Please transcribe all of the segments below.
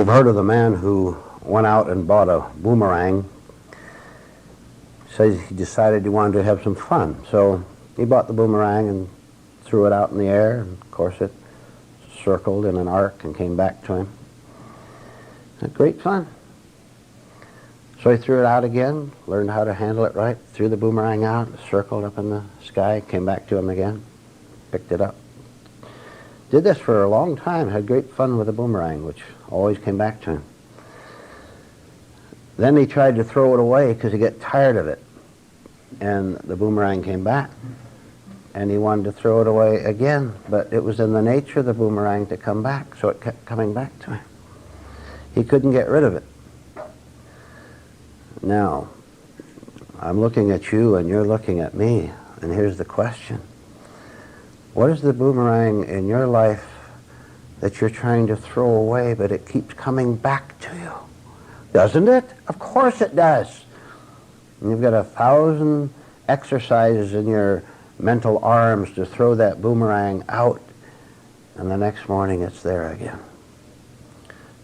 You've heard of the man who went out and bought a boomerang. Says he decided he wanted to have some fun. So he bought the boomerang and threw it out in the air. And of course it circled in an arc and came back to him. Great fun. So he threw it out again, learned how to handle it right, threw the boomerang out, circled up in the sky, came back to him again, picked it up. Did this for a long time, had great fun with the boomerang, which always came back to him. Then he tried to throw it away because he got tired of it. And the boomerang came back. And he wanted to throw it away again, but it was in the nature of the boomerang to come back, so it kept coming back to him. He couldn't get rid of it. Now, I'm looking at you and you're looking at me, and here's the question. What is the boomerang in your life that you're trying to throw away, but it keeps coming back to you? Doesn't it? Of course it does. And you've got 1,000 exercises in your mental arms to throw that boomerang out, and the next morning it's there again.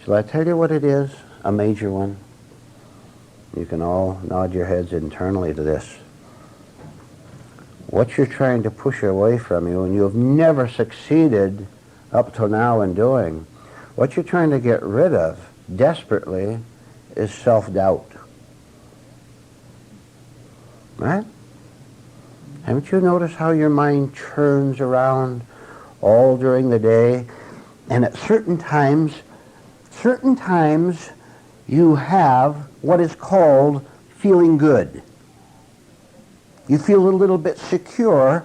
Shall I tell you what it is? A major one. You can all nod your heads internally to this. What you're trying to push away from you, and you have never succeeded up till now in doing, what you're trying to get rid of desperately is self-doubt. Right? Haven't you noticed how your mind churns around all during the day? And at certain times you have what is called feeling good. You feel a little bit secure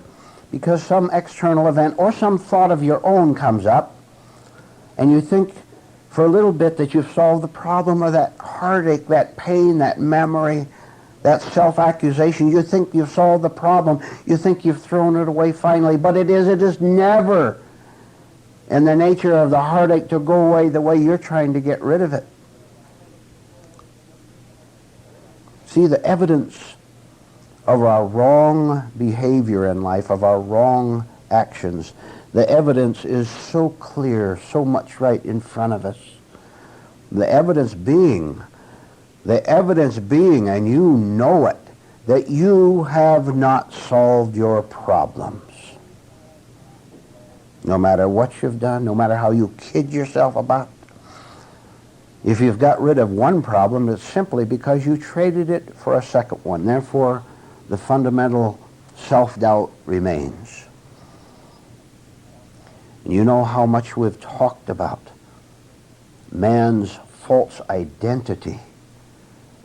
because some external event or some thought of your own comes up, and you think for a little bit that you've solved the problem, or that heartache, that pain, that memory, that self-accusation. You think you've solved the problem. You think you've thrown it away finally, but it is never in the nature of the heartache to go away the way you're trying to get rid of it. See, the evidence of our wrong behavior in life, of our wrong actions, the evidence is so clear, so much right in front of us. The evidence being, and you know it, that you have not solved your problems. No matter what you've done, no matter how you kid yourself about it. If you've got rid of one problem, it's simply because you traded it for a second one. Therefore, the fundamental self-doubt remains. And you know how much we've talked about man's false identity,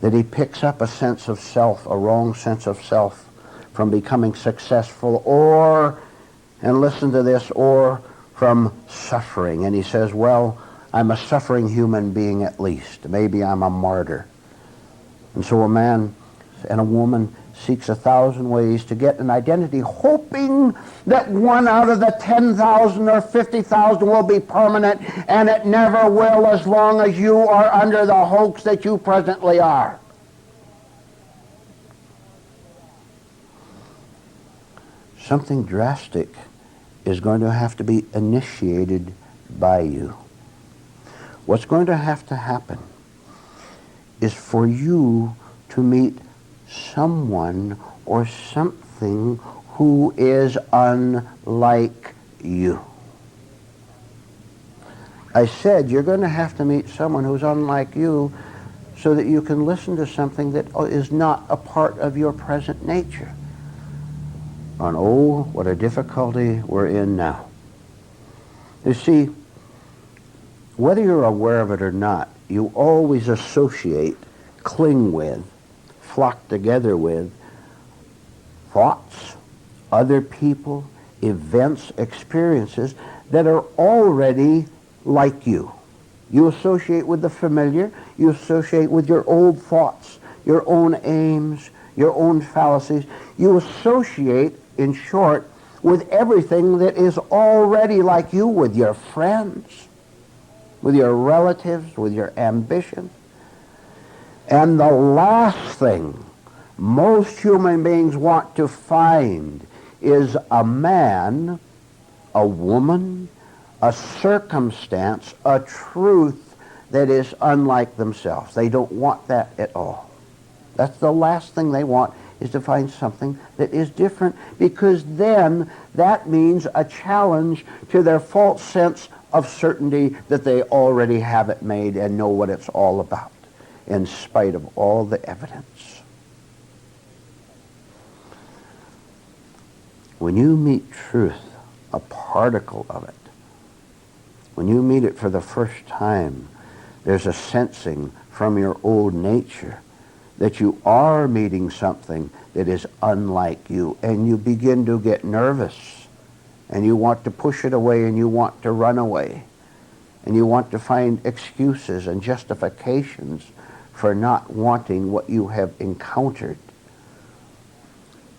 that he picks up a sense of self, a wrong sense of self, from becoming successful, or, and listen to this, or from suffering. And he says, well, I'm a suffering human being at least. Maybe I'm a martyr. And so a man and a woman seeks 1,000 ways to get an identity, hoping that one out of the 10,000 or 50,000 will be permanent, and it never will as long as you are under the hoax that you presently are. Something drastic is going to have to be initiated by you. What's going to have to happen is for you to meet someone or something who is unlike you. I said you're going to have to meet someone who's unlike you so that you can listen to something that is not a part of your present nature. And oh, what a difficulty we're in now. You see, whether you're aware of it or not, you always associate, cling with, flock together with thoughts, other people, events, experiences that are already like you. You associate with the familiar, you associate with your old thoughts, your own aims, your own fallacies. You associate, in short, with everything that is already like you, with your friends, with your relatives, with your ambitions. And the last thing most human beings want to find is a man, a woman, a circumstance, a truth that is unlike themselves. They don't want that at all. That's the last thing they want, is to find something that is different, because then that means a challenge to their false sense of certainty that they already have it made and know what it's all about, in spite of all the evidence. When you meet truth, a particle of it, when you meet it for the first time, there's a sensing from your old nature that you are meeting something that is unlike you, and you begin to get nervous, and you want to push it away, and you want to run away, and you want to find excuses and justifications for not wanting what you have encountered,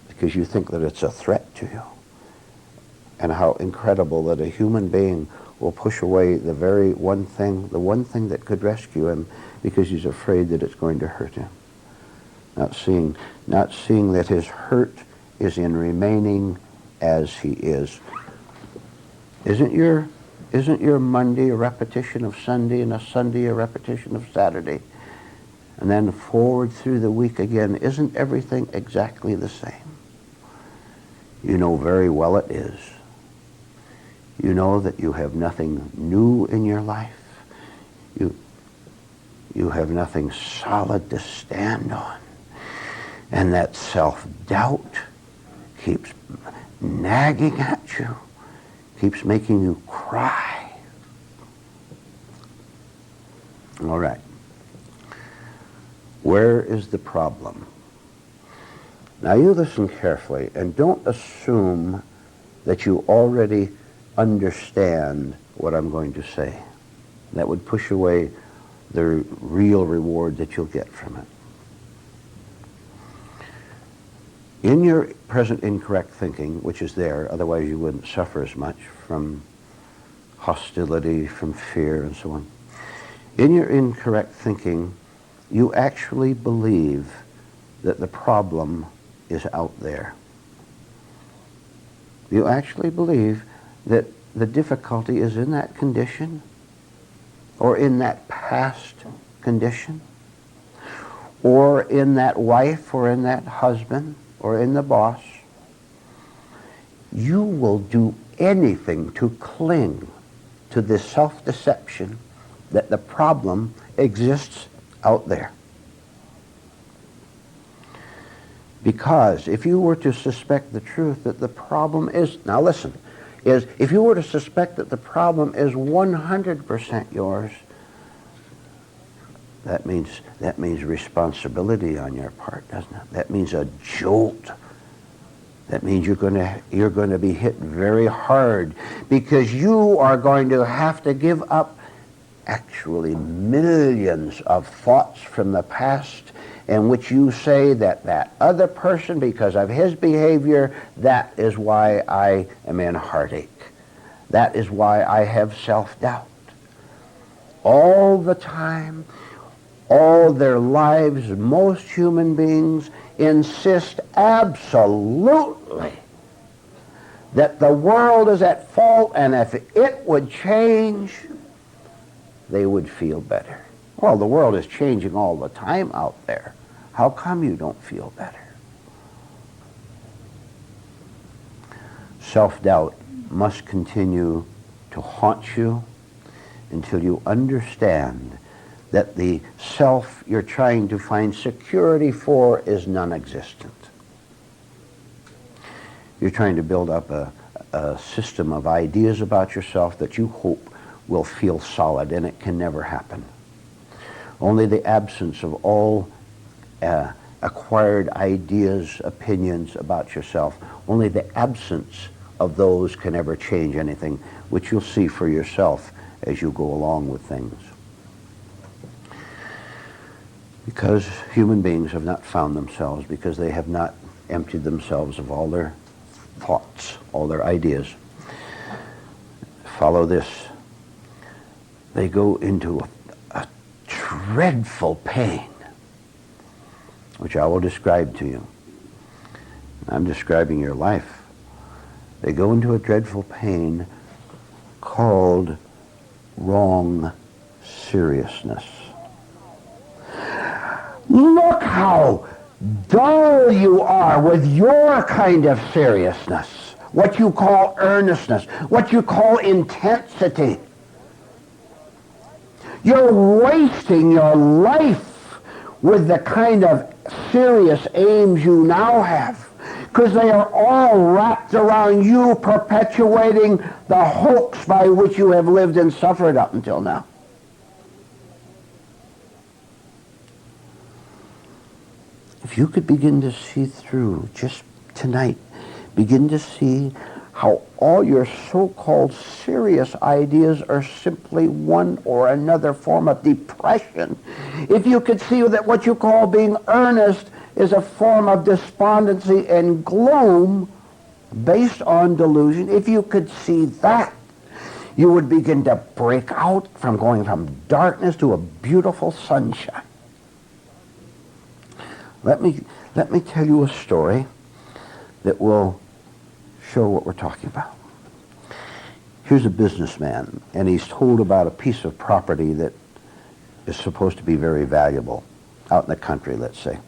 because you think that it's a threat to you. And how incredible that a human being will push away the very one thing, the one thing that could rescue him, because he's afraid that it's going to hurt him. Not seeing that his hurt is in remaining as he is. Isn't your Monday a repetition of Sunday, and a Sunday a repetition of Saturday? And then forward through the week again, isn't everything exactly the same? You know very well it is. You know that you have nothing new in your life. You have nothing solid to stand on. And that self-doubt keeps nagging at you, keeps making you cry. All right. Where is the problem? Now you listen carefully, and don't assume that you already understand what I'm going to say. That would push away the real reward that you'll get from it. In your present incorrect thinking, which is there, otherwise you wouldn't suffer as much from hostility, from fear, and so on. In your incorrect thinking, you actually believe that the problem is out there. You actually believe that the difficulty is in that condition, or in that past condition, or in that wife, or in that husband, or in the boss. You will do anything to cling to this self-deception that the problem exists out there. Because if you were to suspect the truth that the problem is, now listen, if you were to suspect that the problem is 100% yours, that means responsibility on your part, doesn't it? That means a jolt. That means you're going to be hit very hard, because you are going to have to give up actually millions of thoughts from the past in which you say that that other person, because of his behavior, that is why I am in heartache. That is why I have self-doubt. All the time, all their lives, most human beings insist absolutely that the world is at fault, and if it would change, they would feel better. Well, the world is changing all the time out there. How come you don't feel better? Self-doubt must continue to haunt you until you understand that the self you're trying to find security for is non-existent. You're trying to build up a system of ideas about yourself that you hope will feel solid, and it can never happen. Only the absence of all acquired ideas, opinions about yourself, only the absence of those can ever change anything, which you'll see for yourself as you go along with things. Because human beings have not found themselves, because they have not emptied themselves of all their thoughts, all their ideas. Follow this. They go into a dreadful pain, which I will describe to you. I'm describing your life. They go into a dreadful pain called wrong seriousness. Look how dull you are with your kind of seriousness, what you call earnestness, what you call intensity. You're wasting your life with the kind of serious aims you now have, because they are all wrapped around you perpetuating the hoax by which you have lived and suffered up until now. If you could begin to see through, just tonight, begin to see how all your so-called serious ideas are simply one or another form of depression. If you could see that what you call being earnest is a form of despondency and gloom based on delusion, if you could see that, you would begin to break out from going from darkness to a beautiful sunshine. Let me tell you a story that will show what we're talking about. Here's a businessman, and he's told about a piece of property that is supposed to be very valuable out in the country, let's say.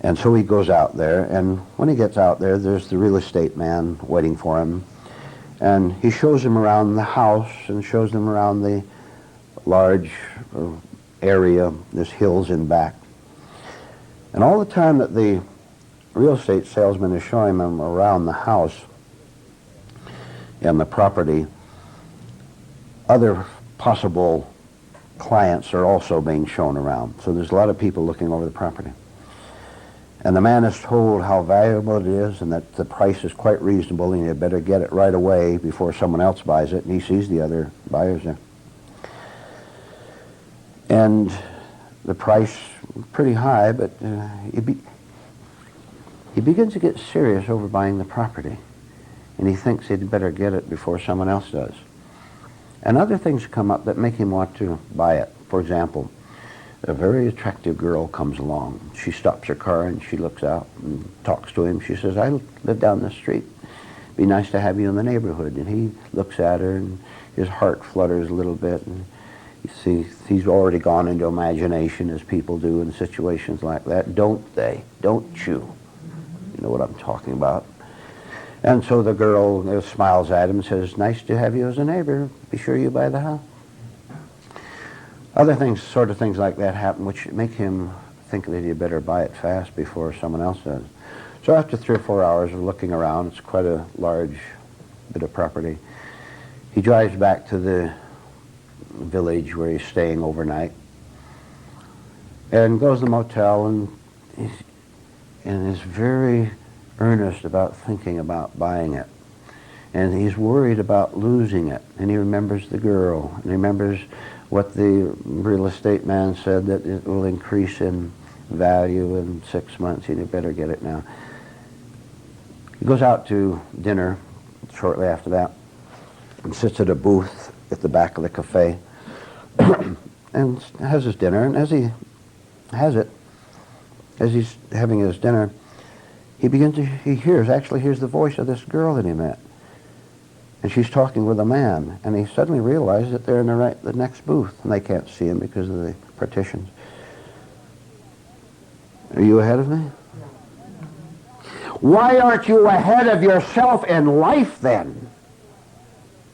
And so he goes out there, and when he gets out there, there's the real estate man waiting for him, and he shows him around the house and shows him around the large area, there's hills in back. And all the time that the real estate salesman is showing him around the house and the property, other possible clients are also being shown around. So there's a lot of people looking over the property. And the man is told how valuable it is and that the price is quite reasonable and you better get it right away before someone else buys it, and he sees the other buyers there. And the price pretty high, but he begins to get serious over buying the property, and he thinks he'd better get it before someone else does. And other things come up that make him want to buy it. For example, a very attractive girl comes along. She stops her car and she looks out and talks to him. She says, "I live down the street. Be nice to have you in the neighborhood." And he looks at her and his heart flutters a little bit, and you see, he's already gone into imagination, as people do in situations like that. Don't they? Don't you? You know what I'm talking about. And so the girl smiles at him and says, "Nice to have you as a neighbor. Be sure you buy the house." Other things, sort of things like that happen, which make him think that he better buy it fast before someone else does. So after 3 or 4 hours of looking around, it's quite a large bit of property, he drives back to the village where he's staying overnight and goes to the motel and is very earnest about thinking about buying it. And he's worried about losing it. And he remembers the girl, and he remembers what the real estate man said, that it will increase in value in 6 months, and you better get it now. He goes out to dinner shortly after that and sits at a booth at the back of the cafe and has his dinner. And as he has it, as he's having his dinner, he hears the voice of this girl that he met. And she's talking with a man, and he suddenly realizes that they're in the next booth, and they can't see him because of the partitions. Are you ahead of me? Why aren't you ahead of yourself in life then?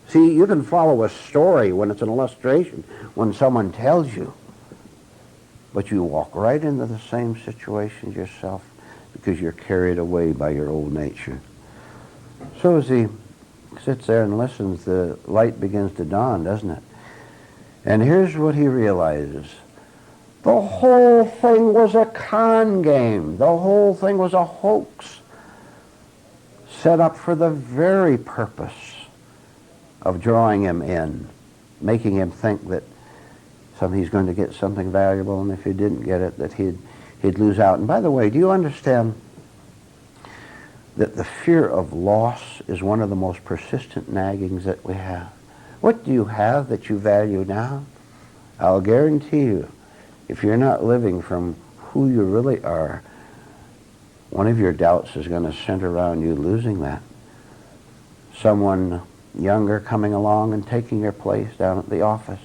See, you can follow a story when it's an illustration, when someone tells you, but you walk right into the same situation yourself because you're carried away by your old nature. So as he sits there and listens, the light begins to dawn, doesn't it? And here's what he realizes. The whole thing was a con game. The whole thing was a hoax set up for the very purpose of drawing him in, making him think that he's going to get something valuable, and if he didn't get it, that he'd lose out. And by the way, do you understand that the fear of loss is one of the most persistent naggings that we have? What do you have that you value now? I'll guarantee you, if you're not living from who you really are, one of your doubts is going to center around you losing that. Someone younger coming along and taking your place down at the office.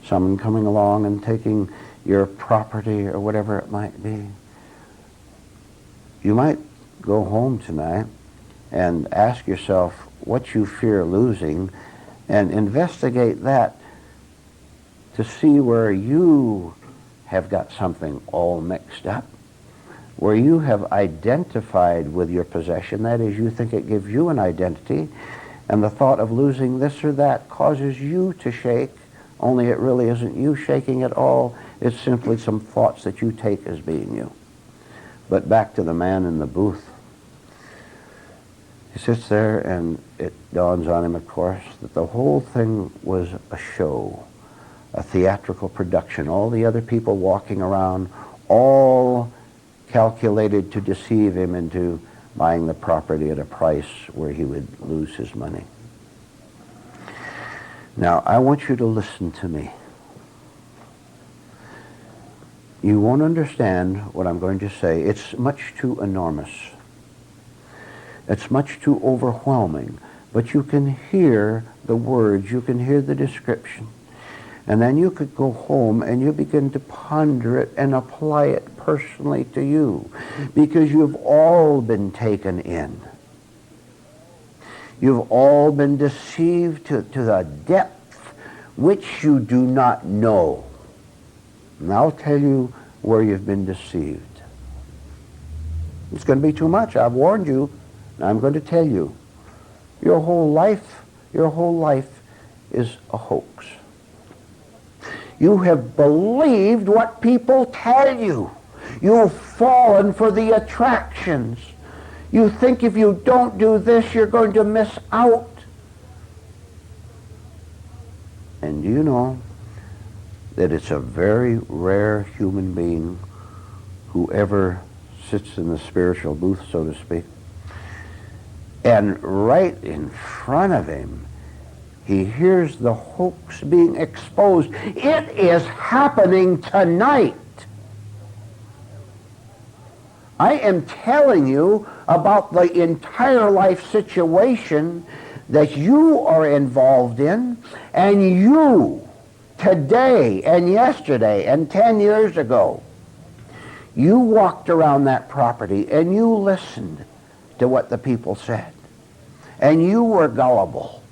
someone coming along and taking your property or whatever it might be. You might go home tonight and ask yourself what you fear losing and investigate that to see where you have got something all mixed up, where you have identified with your possession. That is, you think it gives you an identity, and the thought of losing this or that causes you to shake, only it really isn't you shaking at all. It's simply some thoughts that you take as being you. But back to the man in the booth. He sits there, and it dawns on him, of course, that the whole thing was a show, a theatrical production. All the other people walking around, all calculated to deceive him into buying the property at a price where he would lose his money. Now, I want you to listen to me. You won't understand what I'm going to say. It's much too enormous. It's much too overwhelming. But you can hear the words, you can hear the description. And then you could go home and you begin to ponder it and apply it personally to you. Because you've all been taken in. You've all been deceived to the depth which you do not know. And I'll tell you where you've been deceived. It's going to be too much. I've warned you. And I'm going to tell you. Your whole life is a hoax. You have believed what people tell you. You've fallen for the attractions. You think if you don't do this, you're going to miss out. And do you know that it's a very rare human being who ever sits in the spiritual booth, so to speak, and right in front of him, he hears the hoax being exposed. It is happening tonight. I am telling you about the entire life situation that you are involved in, and you, today and yesterday and 10 years ago, you walked around that property and you listened to what the people said. And you were gullible.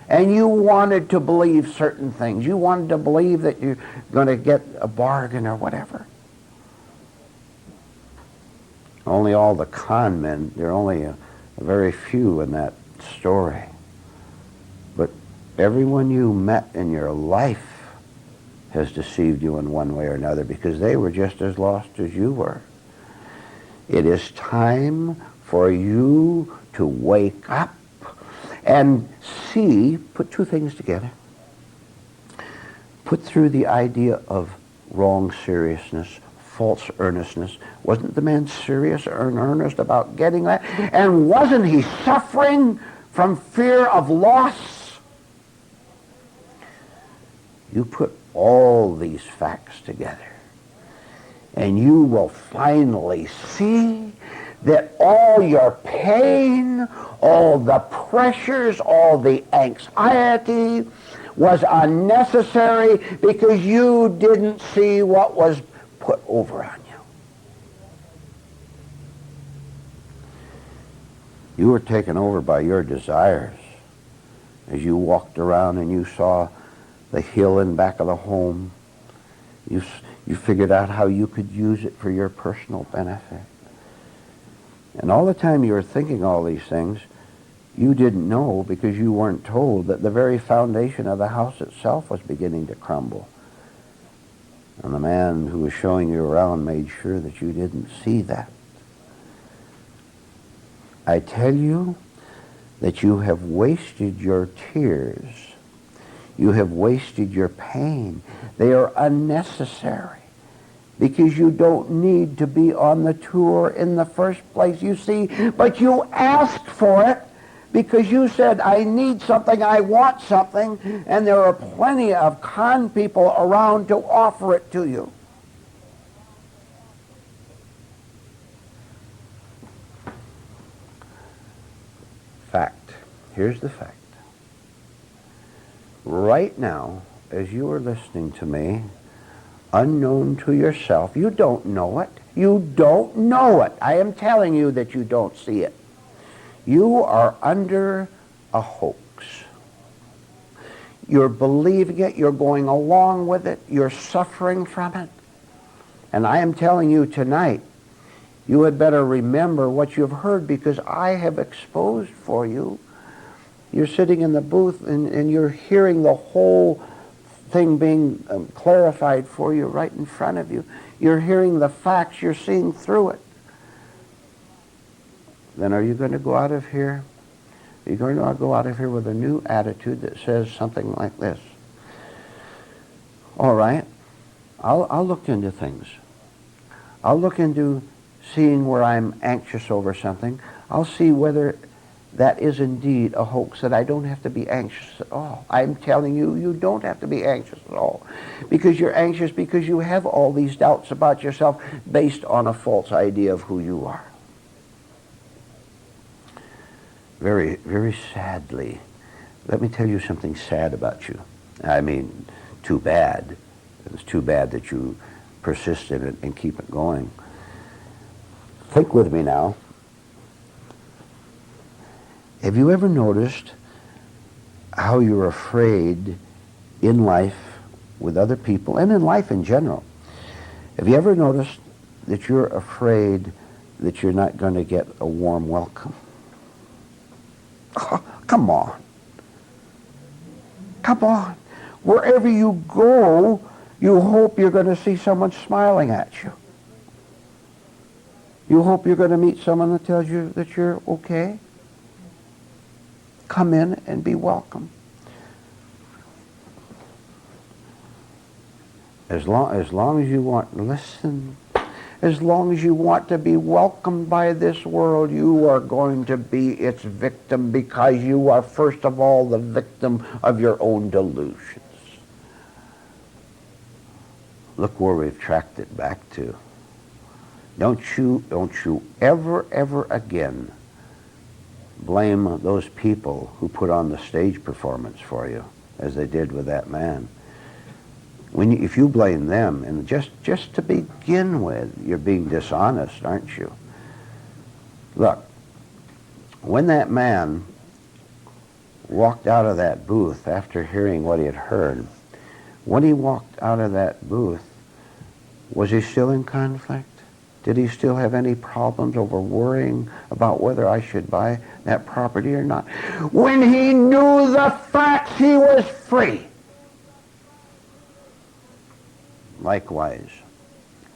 And you wanted to believe certain things. You wanted to believe that you're going to get a bargain or whatever. Only all the con men, there are only a very few in that story. But everyone you met in your life has deceived you in one way or another, because they were just as lost as you were. It is time for you to wake up and see, put two things together. Put through the idea of wrong seriousness, false earnestness. Wasn't the man serious or in earnest about getting that? And wasn't he suffering from fear of loss? You put all these facts together, and you will finally see that all your pain, all the pressures, all the anxiety was unnecessary because you didn't see what was put over on you. You were taken over by your desires as you walked around and you saw the hill in back of the home. You figured out how you could use it for your personal benefit. And all the time you were thinking all these things, you didn't know, because you weren't told, that the very foundation of the house itself was beginning to crumble. And the man who was showing you around made sure that you didn't see that. I tell you that you have wasted your tears. You have wasted your pain. They are unnecessary, because you don't need to be on the tour in the first place, you see. But you asked for it because you said, I need something, I want something, and there are plenty of con people around to offer it to you. Fact. Here's the fact. Right now, as you are listening to me, unknown to yourself, you don't know it. You don't know it. I am telling you that you don't see it. You are under a hoax. You're believing it. You're going along with it. You're suffering from it. And I am telling you tonight, you had better remember what you've heard, because I have exposed for you. You're sitting in the booth and you're hearing the whole thing being clarified for you right in front of you. You're hearing the facts. You're seeing through it. Then are you going to go out of here? Are you going to go out of here with a new attitude that says something like this? All right, I'll look into things. I'll look into seeing where I'm anxious over something. I'll see whether that is indeed a hoax, that I don't have to be anxious at all. I'm telling you, you don't have to be anxious at all. Because you're anxious because you have all these doubts about yourself based on a false idea of who you are. Very, very sadly, let me tell you something sad about you. I mean, too bad. It's too bad that you persist in it and keep it going. Think with me now. Have you ever noticed how you're afraid in life with other people and in life in general? Have you ever noticed that you're afraid that you're not going to get a warm welcome? Oh, come on. Come on. Wherever you go, you hope you're going to see someone smiling at you. You hope you're going to meet someone that tells you that you're okay. Come in and be welcome. As long as you want, listen, as long as you want to be welcomed by this world, you are going to be its victim, because you are first of all the victim of your own delusions. Look where we've tracked it back to. Don't you ever again blame those people who put on the stage performance for you, as they did with that man. If you blame them, and just to begin with, you're being dishonest, aren't you? Look, when that man walked out of that booth after hearing what he had heard, when he walked out of that booth, was he still in conflict? Did he still have any problems over worrying about whether I should buy that property or not? When he knew the facts, he was free. Likewise,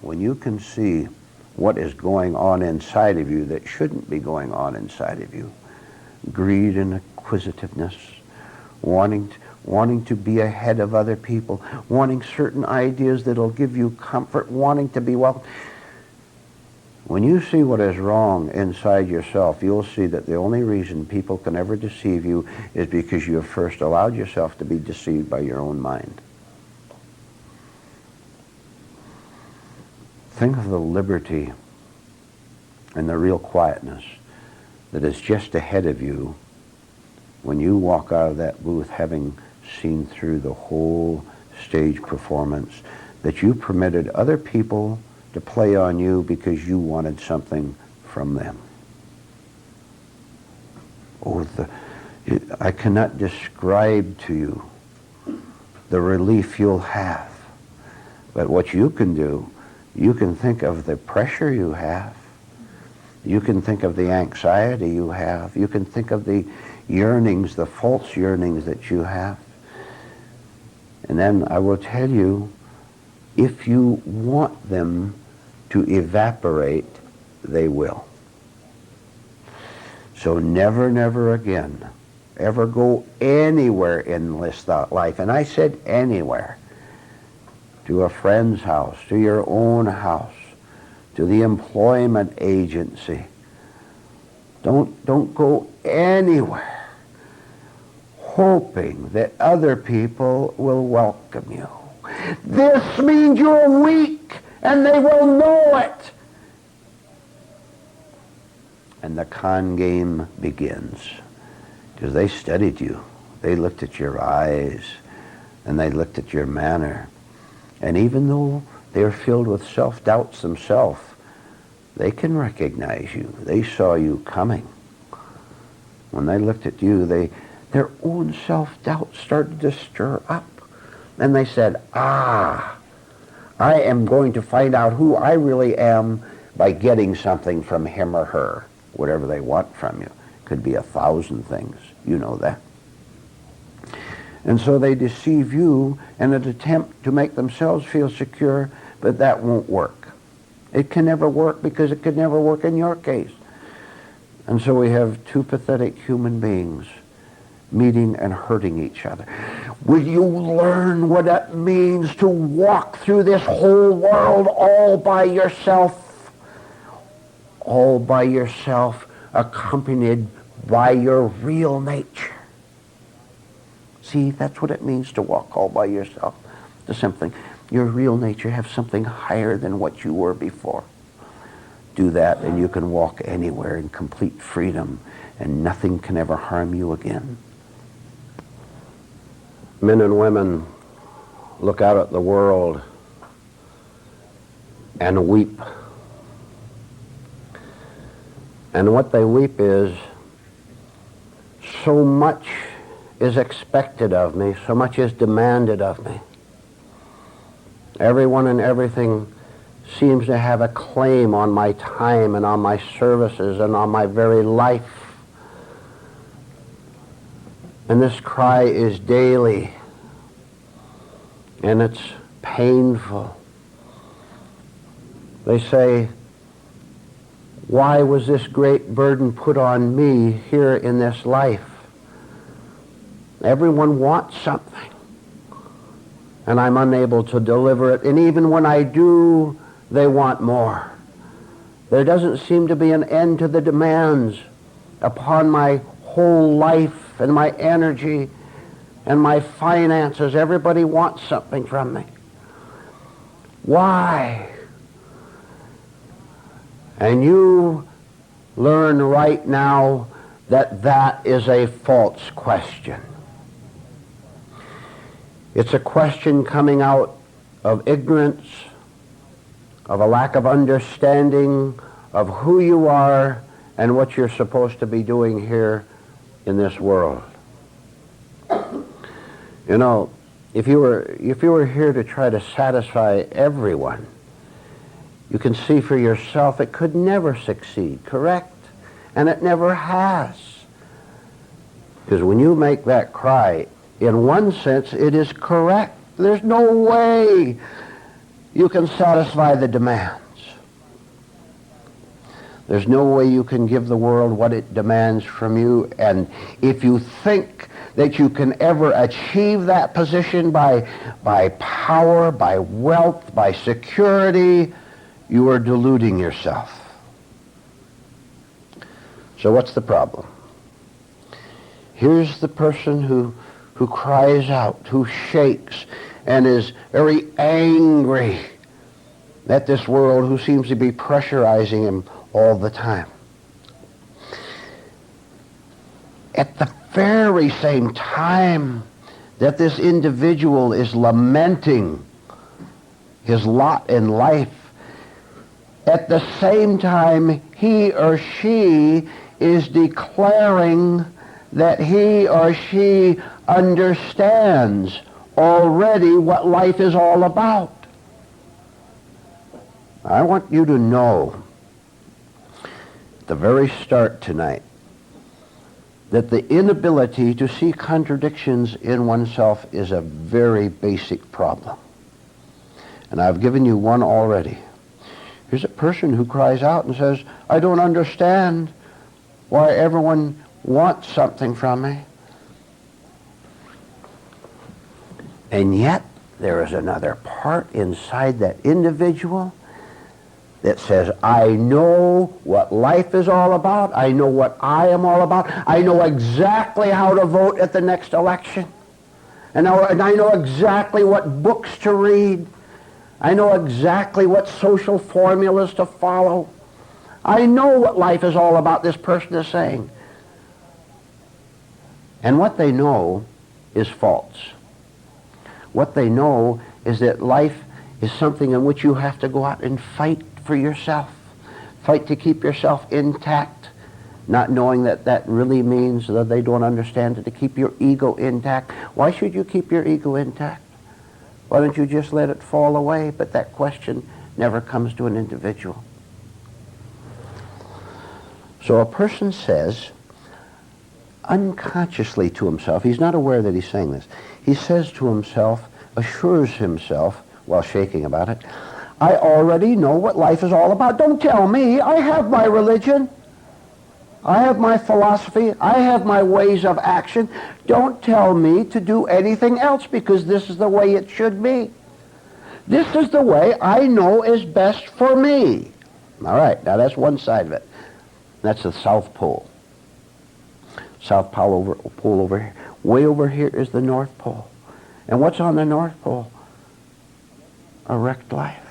when you can see what is going on inside of you that shouldn't be going on inside of you, greed and acquisitiveness, wanting to be ahead of other people, wanting certain ideas that'll give you comfort, wanting to be welcome. When you see what is wrong inside yourself, you'll see that the only reason people can ever deceive you is because you have first allowed yourself to be deceived by your own mind. Think of the liberty and the real quietness that is just ahead of you when you walk out of that booth having seen through the whole stage performance, that you permitted other people to play on you because you wanted something from them. Oh, I cannot describe to you the relief you'll have. But what you can do, you can think of the pressure you have. You can think of the anxiety you have. You can think of the yearnings, the false yearnings that you have. And then I will tell you, if you want them to evaporate, they will. So never again, ever go anywhere in this life, and I said anywhere, to a friend's house, to your own house, to the employment agency. Don't go anywhere hoping that other people will welcome you. This means you're weak, and they will know it. And the con game begins, because they studied you. They looked at your eyes. and they looked at your manner. And even though they're filled with self-doubts themselves, they can recognize you. They saw you coming. When they looked at you, their own self-doubt started to stir up. And they said, I am going to find out who I really am by getting something from him or her, whatever they want from you. Could be 1,000 things. You know that. And so they deceive you in an attempt to make themselves feel secure, but that won't work. It can never work because it could never work in your case. And so we have two pathetic human beings meeting and hurting each other. Will you learn what it means to walk through this whole world all by yourself? All by yourself, accompanied by your real nature. See, that's what it means to walk all by yourself. To something, your real nature, have something higher than what you were before. Do that and you can walk anywhere in complete freedom and nothing can ever harm you again. Men and women look out at the world and weep. And what they weep is, so much is expected of me, so much is demanded of me. Everyone and everything seems to have a claim on my time and on my services and on my very life. And this cry is daily, and it's painful. They say, why was this great burden put on me here in this life? Everyone wants something, and I'm unable to deliver it. And even when I do, they want more. There doesn't seem to be an end to the demands upon my whole life and my energy and my finances. Everybody wants something from me. Why? And you learn right now that that is a false question. It's a question coming out of ignorance, of a lack of understanding of who you are and what you're supposed to be doing here in this world. You know, if you were here to try to satisfy everyone, you can see for yourself it could never succeed, correct? And it never has. Because when you make that cry, in one sense, it is correct. There's no way you can satisfy the demands. There's no way you can give the world what it demands from you. And if you think that you can ever achieve that position by power, by wealth, by security, you are deluding yourself. So what's the problem? Here's the person who cries out, who shakes, and is very angry at this world, who seems to be pressurizing him all the time. At the very same time that this individual is lamenting his lot in life, at the same time he or she is declaring that he or she understands already what life is all about. I want you to know at the very start tonight that the inability to see contradictions in oneself is a very basic problem. And I've given you one already. Here's a person who cries out and says, I don't understand why everyone wants something from me. And yet, there is another part inside that individual that says, I know what life is all about. I know what I am all about. I know exactly how to vote at the next election. And I know exactly what books to read. I know exactly what social formulas to follow. I know what life is all about, this person is saying. And what they know is false. What they know is that life is something in which you have to go out and fight for yourself. Fight to keep yourself intact, not knowing that that really means that they don't understand it, to keep your ego intact. Why should you keep your ego intact? Why don't you just let it fall away? But that question never comes to an individual. So a person says, unconsciously to himself, he's not aware that he's saying this, he says to himself, assures himself, while shaking about it, I already know what life is all about. Don't tell me. I have my religion. I have my philosophy. I have my ways of action. Don't tell me to do anything else, because this is the way it should be. This is the way I know is best for me. All right, now that's one side of it. That's the South Pole. South Pole over here. Way over here is the North Pole. And what's on the North Pole? A wrecked life.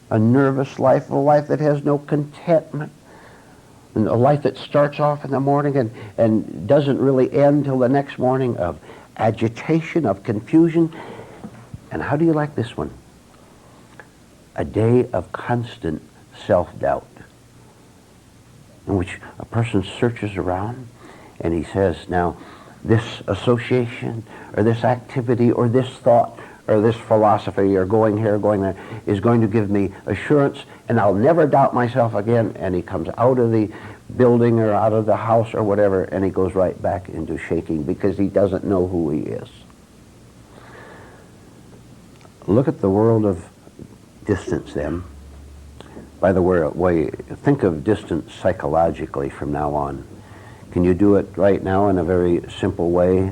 A nervous life, a life that has no contentment. And a life that starts off in the morning and doesn't really end till the next morning, of agitation, of confusion. And how do you like this one? A day of constant self-doubt, in which a person searches around and he says, now, this association or this activity or this thought or this philosophy or going here, going there, is going to give me assurance, and I'll never doubt myself again. And he comes out of the building or out of the house or whatever, and he goes right back into shaking because he doesn't know who he is. Look at the world of distance then. By the way, think of distance psychologically from now on. Can you do it right now in a very simple way?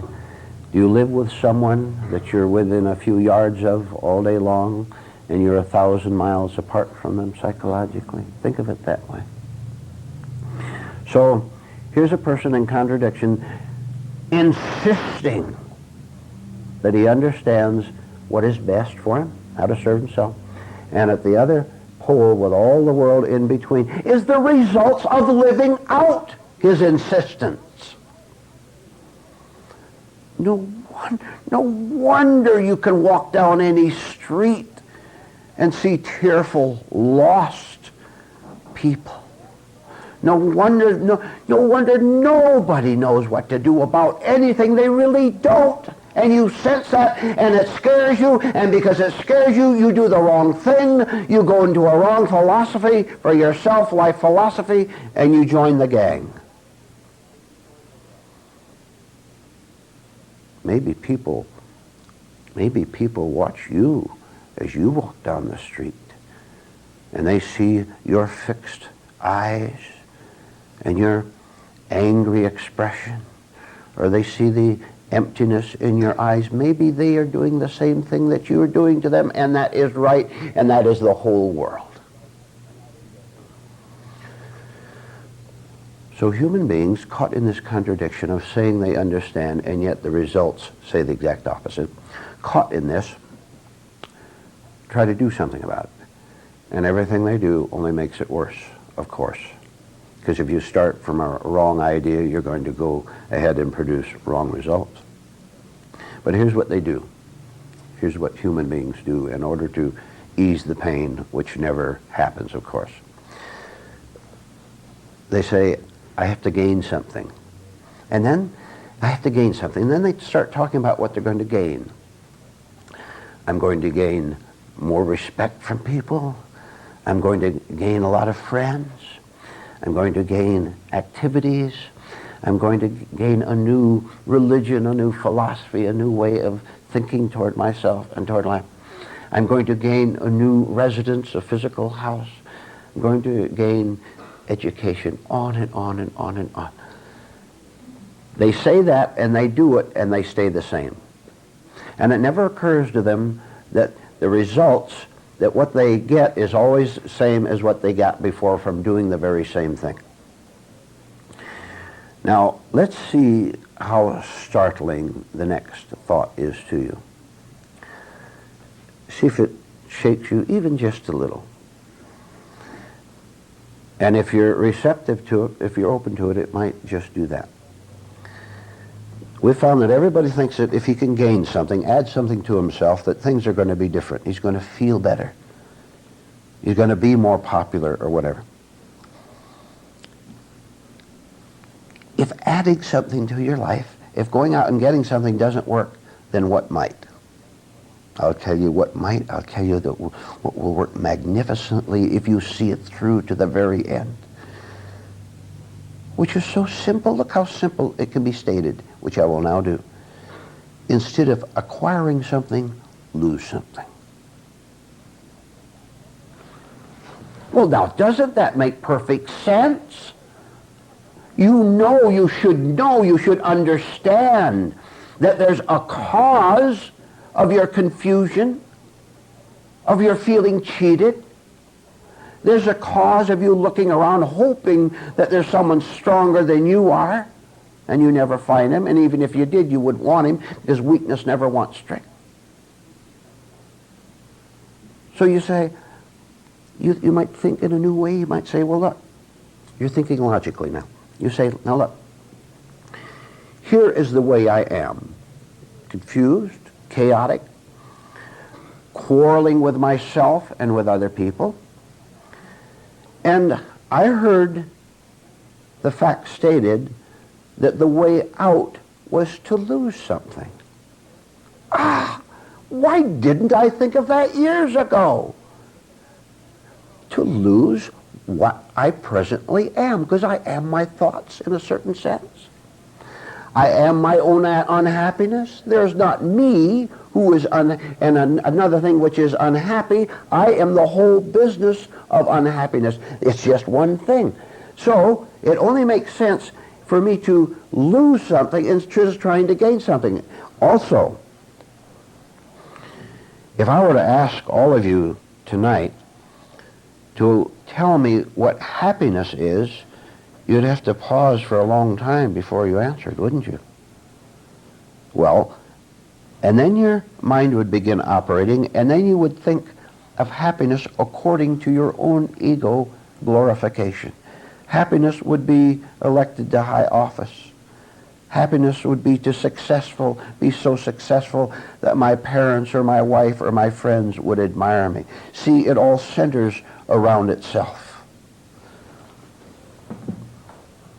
Do you live with someone that you're within a few yards of all day long, and you're 1,000 miles apart from them psychologically? Think of it that way. So here's a person in contradiction, insisting that he understands what is best for him, how to serve himself, and at the other pole, with all the world in between, is the results of living out his insistence. No wonder you can walk down any street and see tearful, lost people. No wonder nobody knows what to do about anything. They really don't. And you sense that, and it scares you, and because it scares you, you do the wrong thing. You go into a wrong philosophy for yourself, life philosophy, and you join the gang. Maybe people watch you as you walk down the street, and they see your fixed eyes and your angry expression, or they see the emptiness in your eyes. Maybe they are doing the same thing that you are doing to them, and that is right, and that is the whole world. So human beings caught in this contradiction of saying they understand, and yet the results say the exact opposite, caught in this, try to do something about it. And everything they do only makes it worse, of course. Because if you start from a wrong idea, you're going to go ahead and produce wrong results. But here's what they do. Here's what human beings do in order to ease the pain, which never happens, of course. They say, I have to gain something. And then, I have to gain something. And then they start talking about what they're going to gain. I'm going to gain more respect from people. I'm going to gain a lot of friends. I'm going to gain activities. I'm going to gain a new religion, a new philosophy, a new way of thinking toward myself and toward life. I'm going to gain a new residence, a physical house. I'm going to gain education, on and on and on and on. They say that, and they do it, and they stay the same. And it never occurs to them that the results, that what they get is always the same as what they got before from doing the very same thing. Now, let's see how startling the next thought is to you. See if it shakes you even just a little. And if you're receptive to it, if you're open to it, it might just do that. We found that everybody thinks that if he can gain something, add something to himself, that things are going to be different. He's going to feel better. He's going to be more popular or whatever. If adding something to your life, if going out and getting something doesn't work, then what might? I'll tell you what might. I'll tell you that what will work magnificently if you see it through to the very end. Which is so simple. Look how simple it can be stated, which I will now do. Instead of acquiring something, lose something. Well, now, doesn't that make perfect sense? You should understand that there's a cause of your confusion, of your feeling cheated. There's a cause of you looking around hoping that there's someone stronger than you are, and you never find him, and even if you did, you wouldn't want him, because weakness never wants strength. So you say, you might think in a new way. You might say, well, look, you're thinking logically now. You say, now look, here is the way I am. Confused, chaotic, quarreling with myself and with other people. And I heard the fact stated that the way out was to lose something. Why didn't I think of that years ago? To lose what I presently am, because I am my thoughts in a certain sense. I am my own unhappiness. There's not me who is another thing which is unhappy. I am the whole business of unhappiness. It's just one thing. So it only makes sense for me to lose something instead of trying to gain something. Also, if I were to ask all of you tonight to tell me what happiness is, you'd have to pause for a long time before you answered, wouldn't you? Well, and then your mind would begin operating, and then you would think of happiness according to your own ego glorification. Happiness would be elected to high office. Happiness would be be so successful that my parents or my wife or my friends would admire me. See, it all centers around itself.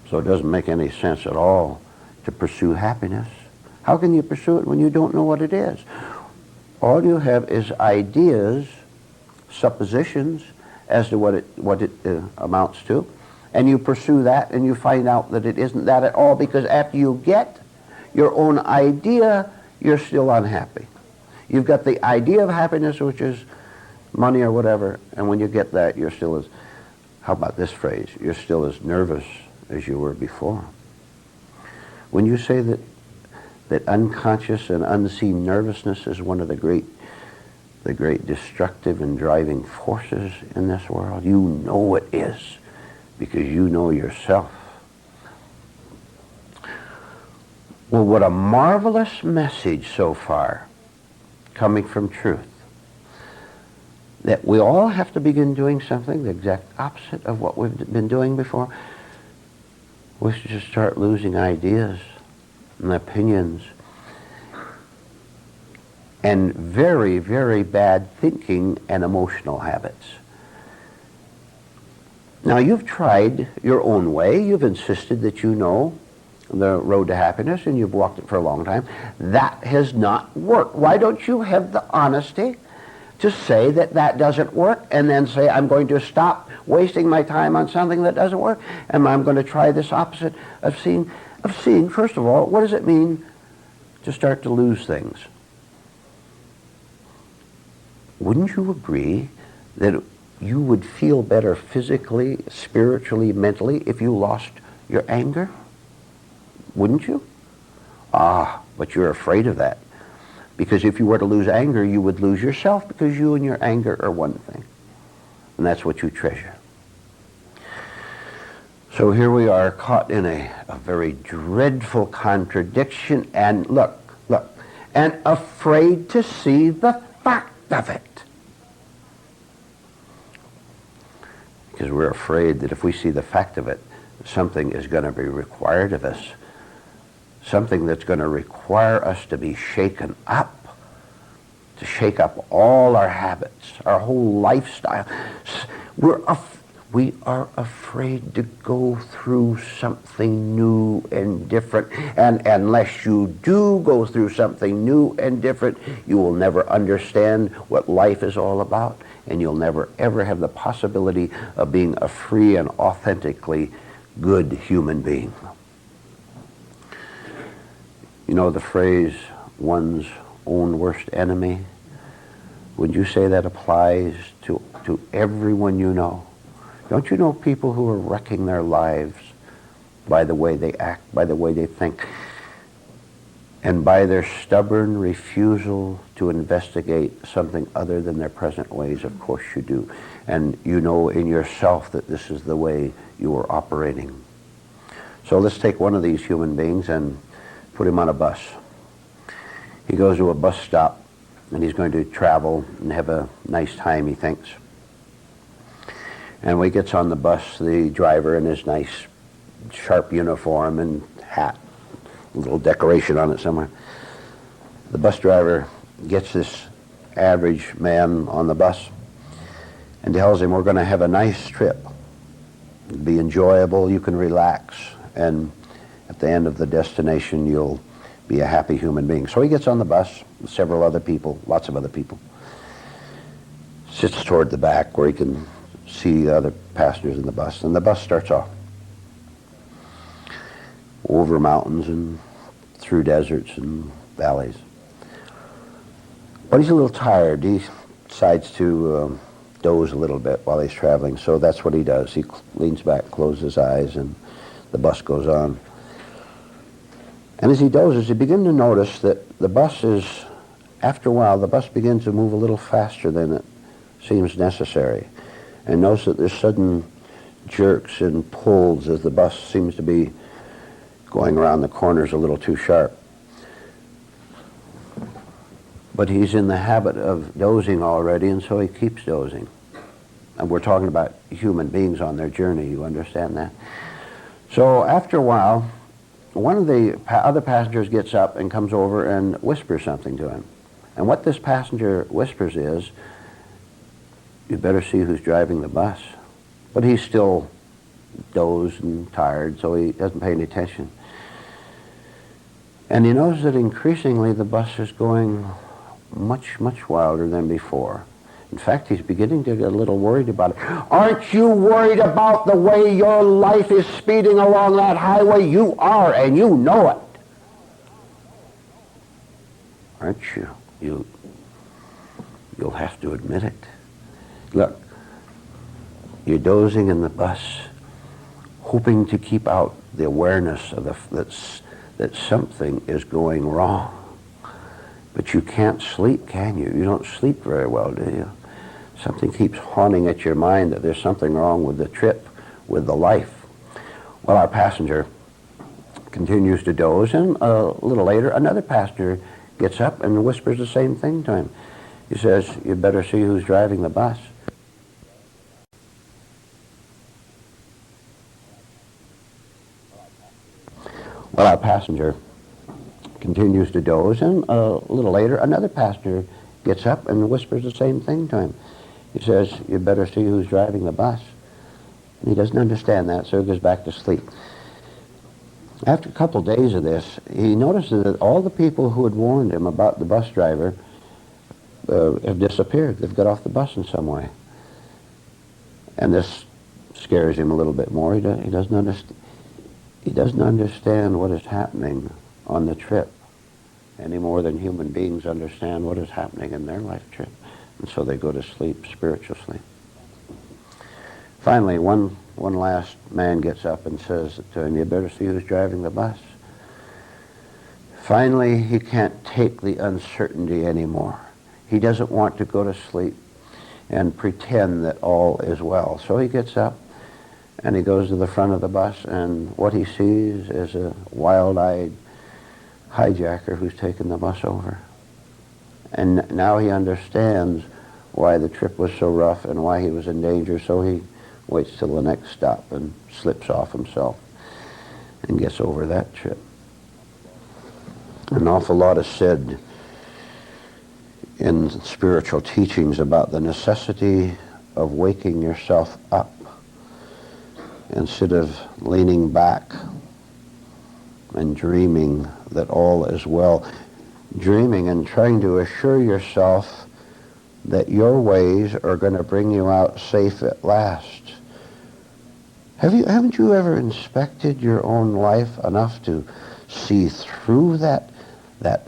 So it doesn't make any sense at all to pursue happiness. How can you pursue it when you don't know what it is? All you have is ideas, suppositions as to what it amounts to, and you pursue that and you find out that it isn't that at all, because after you get your own idea, you're still unhappy. You've got the idea of happiness, which is money or whatever, and when you get that, you're still as, how about this phrase, you're still as nervous as you were before. When you say that unconscious and unseen nervousness is one of the great destructive and driving forces in this world, you know it is, because you know yourself. Well, what a marvelous message so far, coming from truth. That we all have to begin doing something the exact opposite of what we've been doing before. We should just start losing ideas and opinions and very, very bad thinking and emotional habits. Now, you've tried your own way. You've insisted that you know the road to happiness, and you've walked it for a long time. That has not worked. Why don't you have the honesty to say that doesn't work, and then say, I'm going to stop wasting my time on something that doesn't work, and I'm going to try this opposite of seeing, first of all, what does it mean to start to lose things? Wouldn't you agree that you would feel better physically, spiritually, mentally if you lost your anger? Wouldn't you? But you're afraid of that. Because if you were to lose anger, you would lose yourself, because you and your anger are one thing. And that's what you treasure. So here we are, caught in a very dreadful contradiction, and look, and afraid to see the fact of it. Because we're afraid that if we see the fact of it, something is going to be required of us something that's going to require us to be shaken up, to shake up all our habits, our whole lifestyle. We are afraid to go through something new and different. And unless you do go through something new and different, you will never understand what life is all about, and you'll never ever have the possibility of being a free and authentically good human being. You know the phrase, one's own worst enemy? Would you say that applies to everyone you know? Don't you know people who are wrecking their lives by the way they act, by the way they think, and by their stubborn refusal to investigate something other than their present ways? Of course you do. And you know in yourself that this is the way you are operating. So let's take one of these human beings and put him on a bus. He goes to a bus stop, and he's going to travel and have a nice time, he thinks. And when he gets on the bus, the driver in his nice, sharp uniform and hat, a little decoration on it somewhere, the bus driver gets this average man on the bus and tells him, we're going to have a nice trip. It'll be enjoyable, you can relax, and at the end of the destination, you'll be a happy human being. So he gets on the bus with several other people, lots of other people, sits toward the back where he can see the other passengers in the bus, and the bus starts off over mountains and through deserts and valleys. But he's a little tired. He decides to doze a little bit while he's traveling, so that's what he does. He leans back, closes his eyes, and the bus goes on. And as he dozes, he begins to notice that the bus is, after a while, the bus begins to move a little faster than it seems necessary. And notice that there's sudden jerks and pulls as the bus seems to be going around the corners a little too sharp. But he's in the habit of dozing already, and so he keeps dozing. And we're talking about human beings on their journey, you understand that? So after a while, one of the other passengers gets up and comes over and whispers something to him. And what this passenger whispers is, you better see who's driving the bus. But he's still dozed and tired, so he doesn't pay any attention. And he knows that increasingly the bus is going much, much wilder than before. In fact, he's beginning to get a little worried about it. Aren't you worried about the way your life is speeding along that highway? You are, and you know it. Aren't you? You'll have to admit it. Look, you're dozing in the bus, hoping to keep out the awareness of that something is going wrong. But you can't sleep, can you? You don't sleep very well, do you? Something keeps haunting at your mind that there's something wrong with the trip, with the life. Well, our passenger continues to doze, and a little later, another passenger gets up and whispers the same thing to him. He says, you better see who's driving the bus. Well, our passenger continues to doze, and a little later, another passenger gets up and whispers the same thing to him. He says, you better see who's driving the bus. And he doesn't understand that, so he goes back to sleep. After a couple of days of this, he notices that all the people who had warned him about the bus driver have disappeared. They've got off the bus in some way. And this scares him a little bit more. He doesn't understand what is happening on the trip any more than human beings understand what is happening in their life trip. And so they go to sleep, spiritual sleep. Finally, one last man gets up and says to him, you better see who's driving the bus. Finally, he can't take the uncertainty anymore. He doesn't want to go to sleep and pretend that all is well. So he gets up and he goes to the front of the bus, and what he sees is a wild-eyed hijacker who's taken the bus over. And now he understands why the trip was so rough and why he was in danger, so he waits till the next stop and slips off himself and gets over that trip. An awful lot is said in spiritual teachings about the necessity of waking yourself up instead of leaning back and dreaming that all is well. Dreaming and trying to assure yourself that your ways are going to bring you out safe at last. Haven't you ever inspected your own life enough to see through that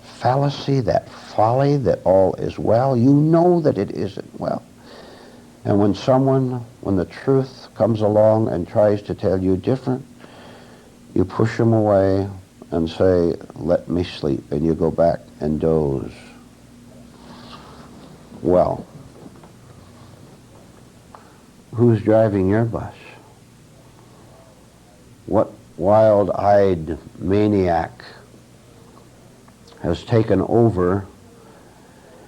fallacy, that folly, that all is well? You know that it isn't well. And when the truth comes along and tries to tell you different, you push them away and say, let me sleep, and you go back and doze. Well, who's driving your bus? What wild-eyed maniac has taken over,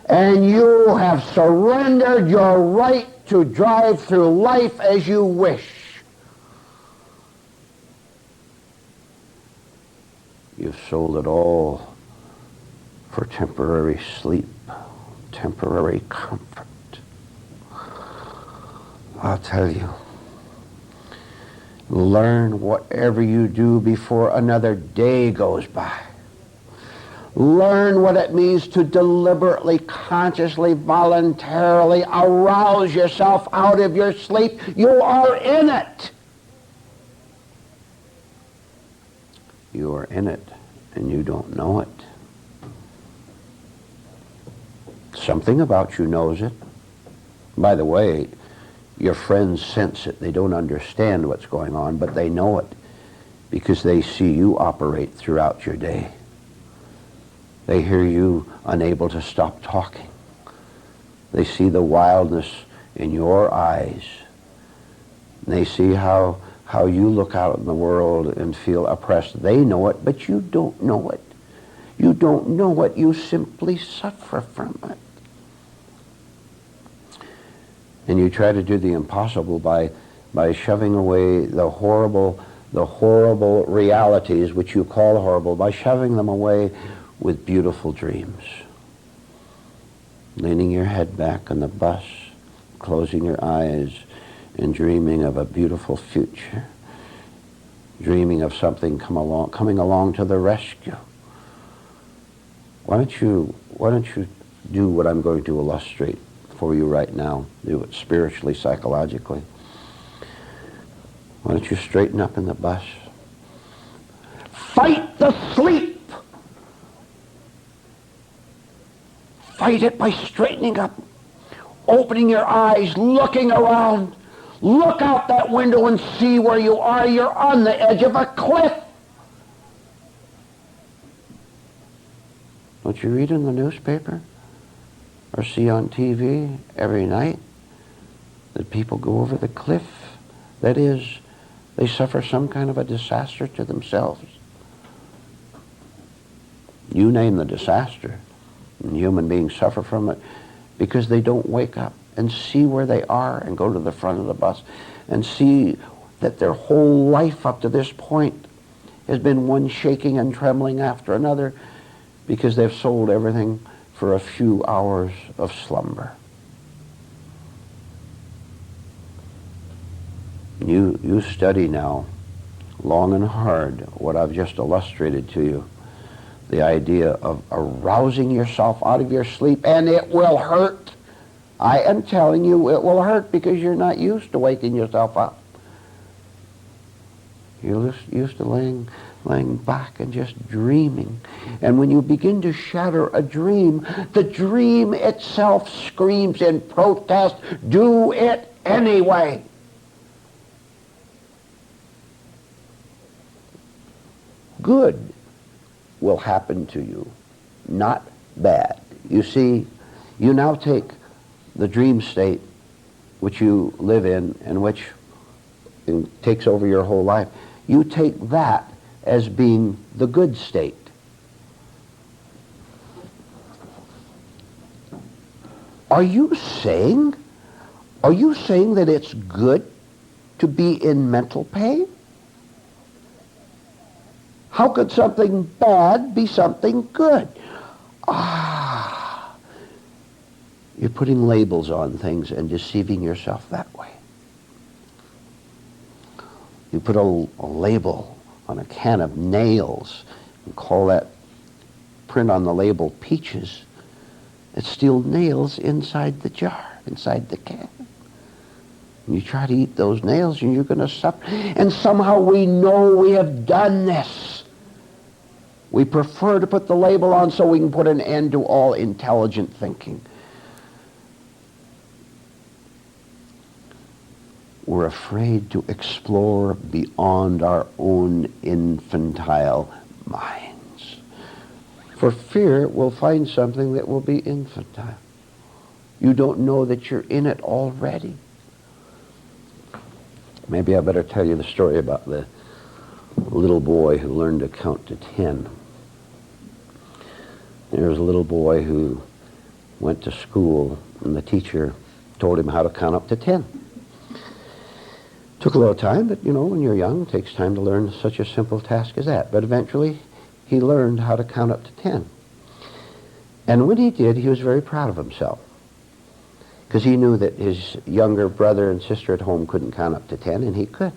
and you have surrendered your right to drive through life as you wish? You've sold it all for temporary sleep, temporary comfort. I'll tell you, learn whatever you do before another day goes by. Learn what it means to deliberately, consciously, voluntarily arouse yourself out of your sleep. You are in it. You are in it, and you don't know it. Something about you knows it. By the way, your friends sense it. They don't understand what's going on, but they know it because they see you operate throughout your day. They hear you unable to stop talking. They see the wildness in your eyes. They see how you look out in the world and feel oppressed. They know it, but you don't know it. You don't know it. You simply suffer from it. And you try to do the impossible by shoving away the horrible realities, which you call horrible, by shoving them away with beautiful dreams. Leaning your head back on the bus, closing your eyes, and dreaming of a beautiful future. Dreaming of something coming along to the rescue. Why don't you do what I'm going to illustrate for you right now? Do it spiritually, psychologically. Why don't you straighten up in the bus? Fight the sleep! Fight it by straightening up, opening your eyes, looking around. Look out that window and see where you are. You're on the edge of a cliff. Don't you read in the newspaper or see on TV every night that people go over the cliff? That is, they suffer some kind of a disaster to themselves. You name the disaster, and human beings suffer from it because they don't wake up and see where they are and go to the front of the bus and see that their whole life up to this point has been one shaking and trembling after another because they've sold everything for a few hours of slumber. You study now, long and hard, what I've just illustrated to you. The idea of arousing yourself out of your sleep, and it will hurt. I am telling you, it will hurt because you're not used to waking yourself up. You're used to laying back and just dreaming. And when you begin to shatter a dream, the dream itself screams in protest, do it anyway. Good will happen to you, not bad. You see, you now take the dream state which you live in and which takes over your whole life. You take that as being the good state. Are you saying that it's good to be in mental pain? How could something bad be something good? You're putting labels on things and deceiving yourself that way. You put a label on a can of nails and call that print on the label peaches. It's still nails inside the jar, inside the can. And you try to eat those nails and you're going to suffer. And somehow we know we have done this. We prefer to put the label on so we can put an end to all intelligent thinking. We're afraid to explore beyond our own infantile minds. For fear we'll find something that will be infantile. You don't know that you're in it already. Maybe I better tell you the story about the little boy who learned to count to 10. There was a little boy who went to school, and the teacher told him how to count up to 10. Took a little time, but when you're young, it takes time to learn such a simple task as that. But eventually, he learned how to count up to 10. And when he did, he was very proud of himself, because he knew that his younger brother and sister at home couldn't count up to 10, and he could.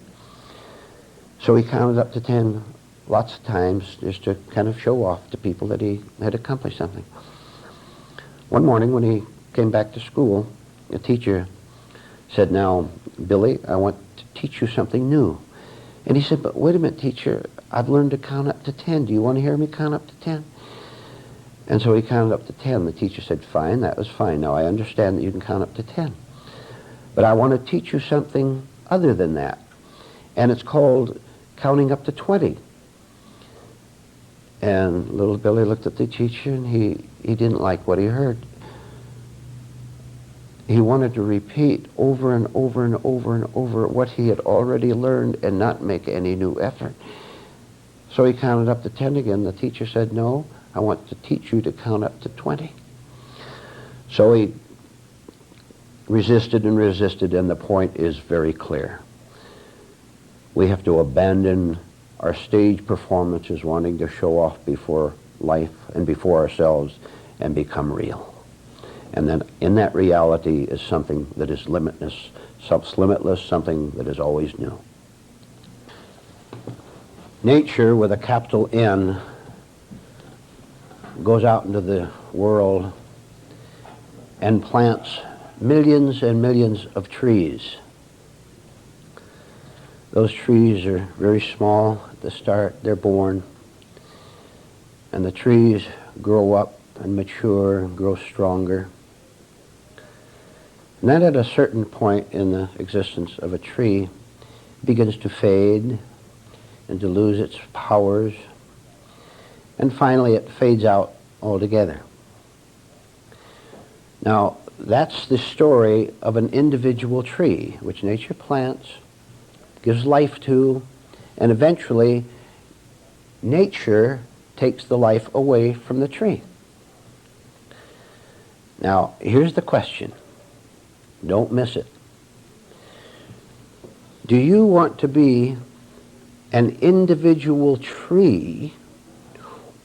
So he counted up to 10 lots of times just to kind of show off to people that he had accomplished something. One morning when he came back to school, the teacher said, "Now, Billy, I want to teach you something new." And he said, "But wait a minute, teacher, I've learned to count up to 10. Do you want to hear me count up to 10? And so he counted up to 10. The teacher said, "Fine, that was fine. Now I understand that you can count up to 10. But I want to teach you something other than that. And it's called counting up to 20. And little Billy looked at the teacher, and he didn't like what he heard. He wanted to repeat over and over and over and over what he had already learned and not make any new effort. So he counted up to 10 again. The teacher said, "No, I want to teach you to count up to 20. So he resisted and resisted, and the point is very clear. We have to abandon our stage performances wanting to show off before life and before ourselves and become real. And then in that reality is something that is limitless, something that is always new. Nature, with a capital N, goes out into the world and plants millions and millions of trees. Those trees are very small at the start. They're born. And the trees grow up and mature and grow stronger. And then at a certain point in the existence of a tree, it begins to fade and to lose its powers. And finally it fades out altogether. Now, that's the story of an individual tree, which nature plants, gives life to, and eventually nature takes the life away from the tree. Now, here's the question. Don't miss it. Do you want to be an individual tree,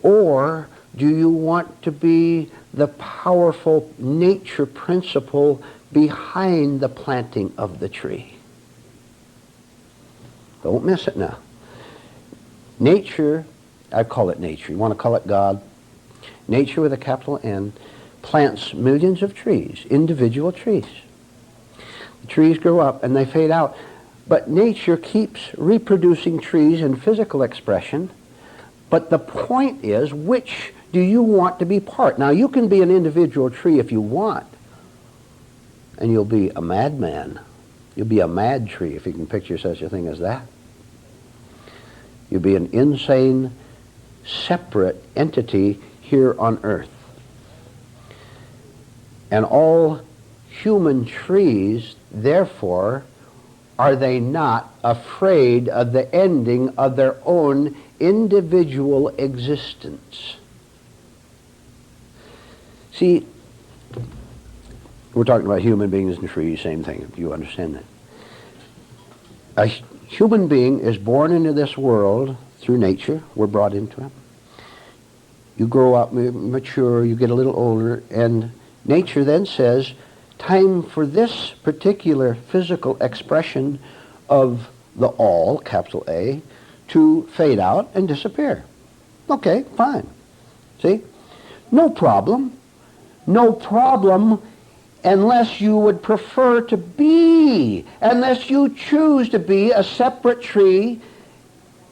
or do you want to be the powerful nature principle behind the planting of the tree? Don't miss it now. Nature, I call it nature, you want to call it God, nature with a capital N, plants millions of trees, individual trees. The trees grow up and they fade out, but nature keeps reproducing trees in physical expression. But the point is, which do you want to be part? Now, you can be an individual tree if you want, and you'll be a madman. You'll be a mad tree, if you can picture such a thing as that. You'll be an insane, separate entity here on earth. And all human trees, therefore, are they not afraid of the ending of their own individual existence? See, we're talking about human beings and trees, same thing, if you understand that. A human being is born into this world through nature. We're brought into it. You grow up, mature, you get a little older, and nature then says, time for this particular physical expression of the all, capital A, to fade out and disappear. Okay, fine. See? No problem. No problem unless you would prefer to be, unless you choose to be a separate tree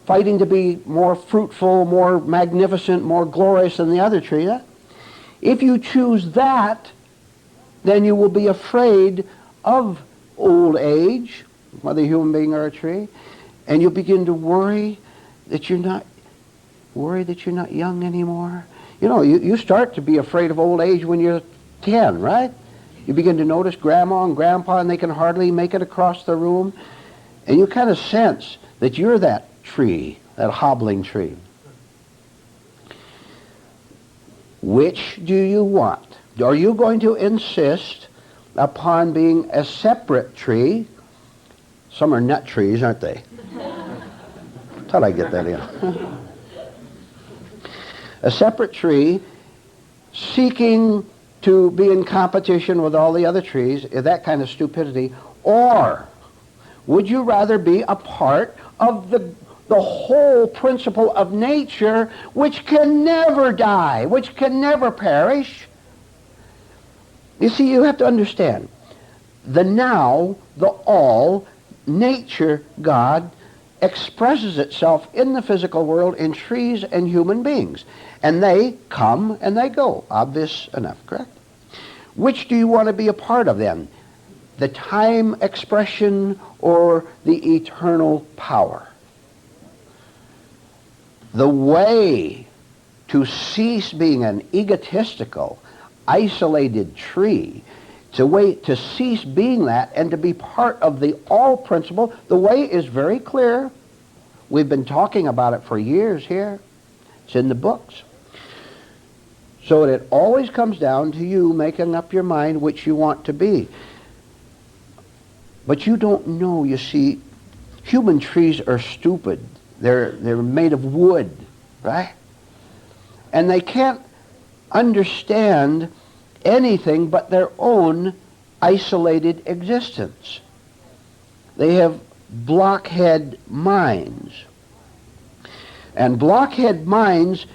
fighting to be more fruitful, more magnificent, more glorious than the other tree. If you choose that, then you will be afraid of old age, whether a human being or a tree, and you'll begin to worry that you're not young anymore. You know, you start to be afraid of old age when you're 10, right? You begin to notice grandma and grandpa, and they can hardly make it across the room, and you kind of sense that you're that tree, that hobbling tree. Which do you want? Are you going to insist upon being a separate tree? Some are nut trees, aren't they? Thought I'd get that in. A separate tree seeking to be in competition with all the other trees, that kind of stupidity, or would you rather be a part of the whole principle of nature, which can never die, which can never perish? You see, you have to understand, the now, the all, nature, God, expresses itself in the physical world in trees and human beings. And they come and they go. Obvious enough, correct? Which do you want to be a part of then? The time expression or the eternal power? The way to cease being an egotistical, isolated tree, to cease being that and to be part of the all principle, the way is very clear. We've been talking about it for years here. It's in the books. So it always comes down to you making up your mind which you want to be. But you don't know, you see, human trees are stupid. They're made of wood, right? And they can't understand anything but their own isolated existence. They have blockhead minds. And blockhead minds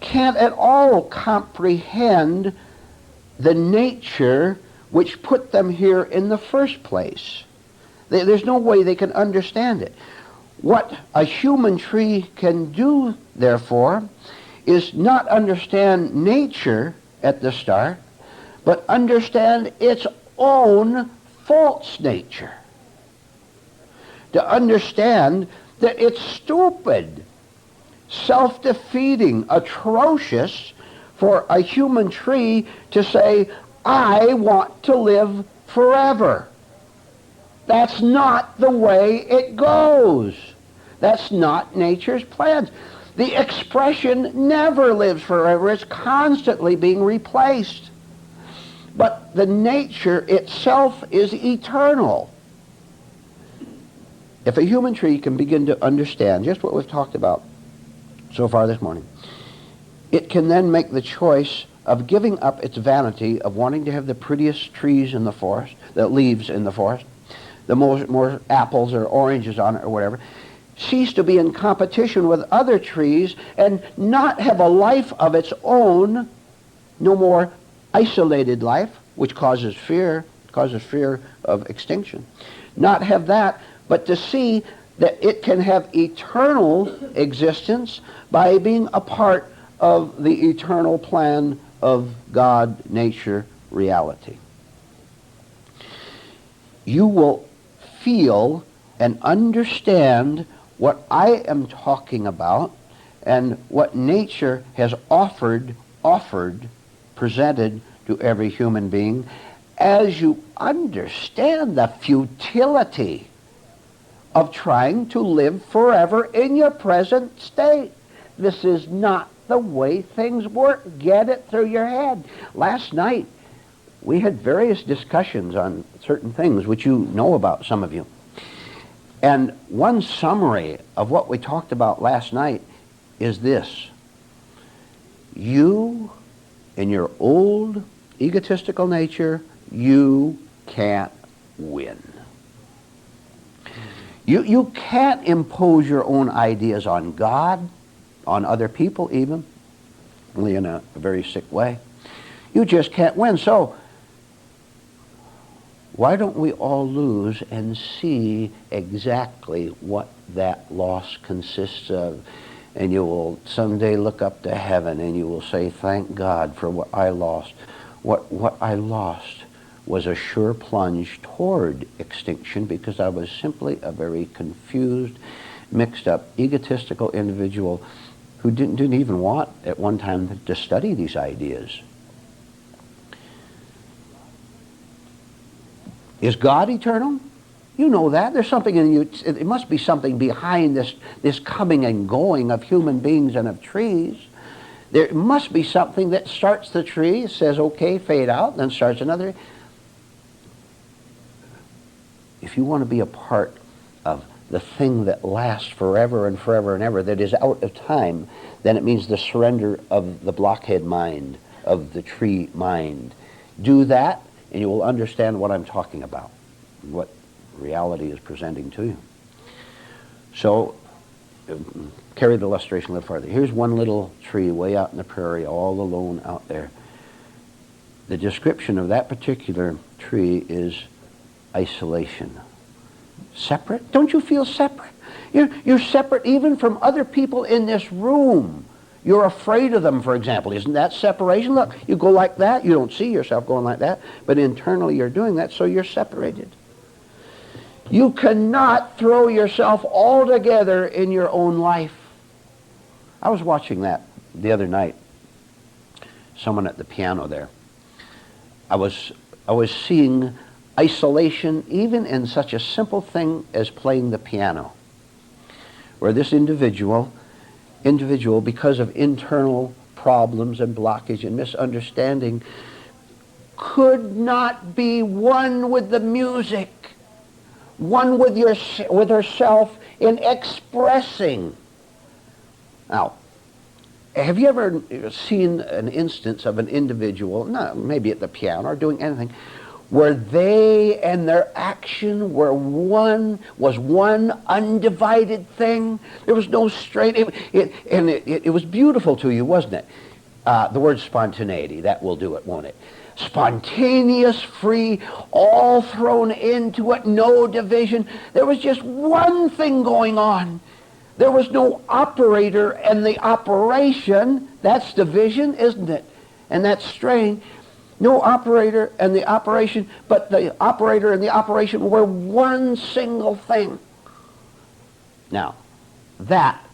can't at all comprehend the nature which put them here in the first place. There's no way they can understand it. What a human tree can do, therefore, is not understand nature at the start, but understand its own false nature. To understand that it's stupid, self-defeating, atrocious for a human tree to say, I want to live forever. That's not the way it goes. That's not nature's plans. The expression never lives forever. It's constantly being replaced. But the nature itself is eternal. If a human tree can begin to understand just what we've talked about so far this morning, it can then make the choice of giving up its vanity of wanting to have the prettiest trees in the forest, the leaves in the forest, the more apples or oranges on it or whatever, cease to be in competition with other trees and not have a life of its own, no more isolated life, which causes fear of extinction. Not have that, but to see that it can have eternal existence by being a part of the eternal plan of God, nature, reality. You will feel and understand what I am talking about and what nature has offered, presented to every human being, as you understand the futility of trying to live forever in your present state. This is not the way things work. Get it through your head. Last night, we had various discussions on certain things, which you know about, some of you. And one summary of what we talked about last night is this. You, in your old egotistical nature, you can't win. You can't impose your own ideas on God, on other people even, only in a very sick way. You just can't win. So why don't we all lose and see exactly what that loss consists of? And you will someday look up to heaven and you will say, thank God for what I lost. What I lost was a sure plunge toward extinction because I was simply a very confused, mixed up, egotistical individual who didn't even want at one time to study these ideas. Is God eternal? You know that. There's something in you. It must be something behind this coming and going of human beings and of trees. There must be something that starts the tree, says, okay, fade out, then starts another. If you want to be a part of the thing that lasts forever and forever and ever, that is out of time, then it means the surrender of the blockhead mind, of the tree mind. Do that, and you will understand what I'm talking about, what reality is presenting to you. So, carry the illustration a little farther. Here's one little tree way out in the prairie, all alone out there. The description of that particular tree is isolation. Separate? Don't you feel separate? You're separate even from other people in this room. You're afraid of them, for example. Isn't that separation? Look, you go like that. You don't see yourself going like that, but internally you're doing that, so you're separated. You cannot throw yourself all together in your own life. I was watching that the other night. Someone at the piano there. I was seeing isolation even in such a simple thing as playing the piano, where this individual, because of internal problems and blockage and misunderstanding, could not be one with the music, one with herself in expressing. Now, have you ever seen an instance of an individual, maybe at the piano or doing anything, where they and their action was one undivided thing? There was no strain. It was beautiful to you, wasn't it? The word spontaneity, that will do it, won't it? Spontaneous, free, all thrown into it, no division. There was just one thing going on. There was no operator and the operation. That's division, isn't it? And that's strain. No operator and the operation, but the operator and the operation were one single thing. Now, that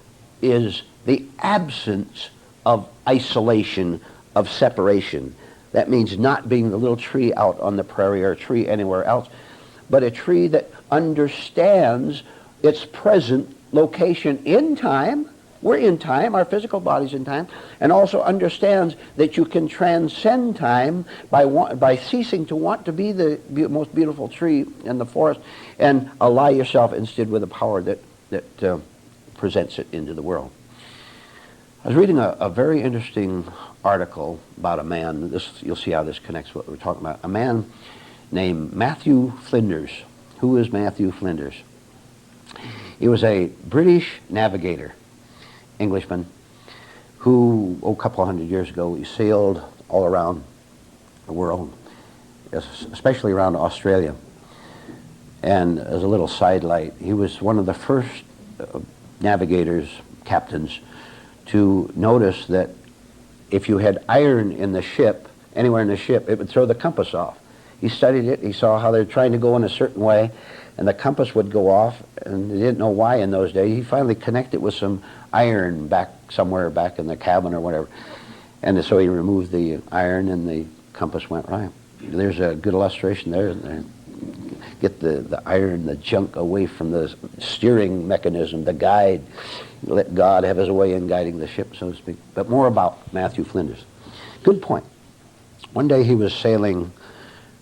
is the absence of isolation, of separation. That means not being the little tree out on the prairie or a tree anywhere else, but a tree that understands its present location in time. We're in time, our physical body's in time, and also understands that you can transcend time by ceasing to want to be the most beautiful tree in the forest and ally yourself instead with a power that presents it into the world. I was reading a very interesting article about a man. You'll see how this connects with what we're talking about. A man named Matthew Flinders. Who is Matthew Flinders? He was a British navigator, Englishman, who, a couple hundred years ago, he sailed all around the world, especially around Australia. And as a little sidelight, he was one of the first navigators, captains, to notice that if you had iron in the ship, anywhere in the ship, it would throw the compass off. He studied it. He saw how they were trying to go in a certain way, and the compass would go off, and they didn't know why in those days. He finally connected with some iron somewhere back in the cabin or whatever. And so he removed the iron, and the compass went right. There's a good illustration there. Get the iron, the junk away from the steering mechanism, the guide. Let God have his way in guiding the ship, so to speak. But more about Matthew Flinders. Good point. One day he was sailing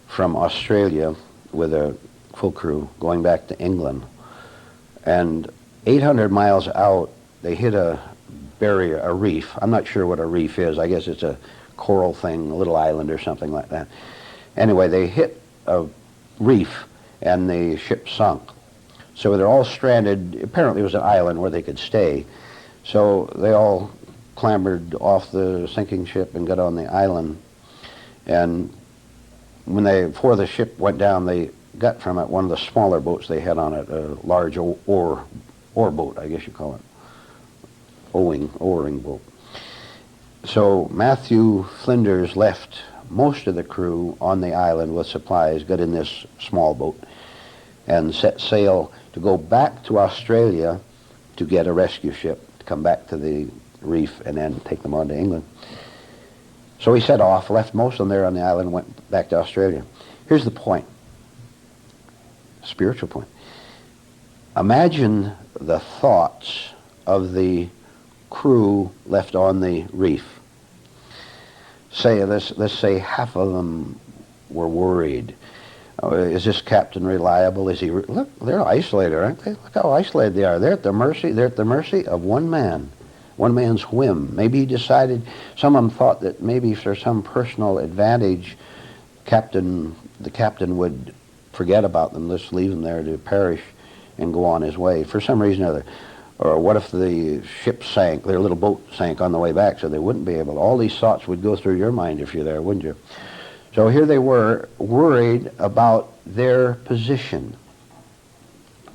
from Australia with a full crew going back to England And 800 miles out, they hit a barrier, a reef. I'm not sure what a reef is. I guess it's a coral thing, a little island or something like that. Anyway, they hit a reef and the ship sunk. So they're all stranded. Apparently it was an island where they could stay. So they all clambered off the sinking ship and got on the island. And before the ship went down, they got from it one of the smaller boats they had on it, a large oar boat, I guess you call it, oaring boat. So Matthew Flinders left most of the crew on the island with supplies, got in this small boat, and set sail to go back to Australia to get a rescue ship to come back to the reef and then take them on to England. So he set off, left most of them there on the island, and went back to Australia. Here's the point, spiritual point. Imagine the thoughts of the crew left on the reef. Let's say half of them were worried. Is this captain reliable? Is he? Look, they're isolated, aren't they? Look how isolated they are. They're at the mercy of one man's whim. Maybe he decided. Some of them thought that maybe for some personal advantage, the captain would forget about them, just leave them there to perish and go on his way for some reason or other. Or what if the ship sank, their little boat sank on the way back, so they wouldn't be able. All these thoughts would go through your mind if you're there, wouldn't you? So here they were, worried about their position.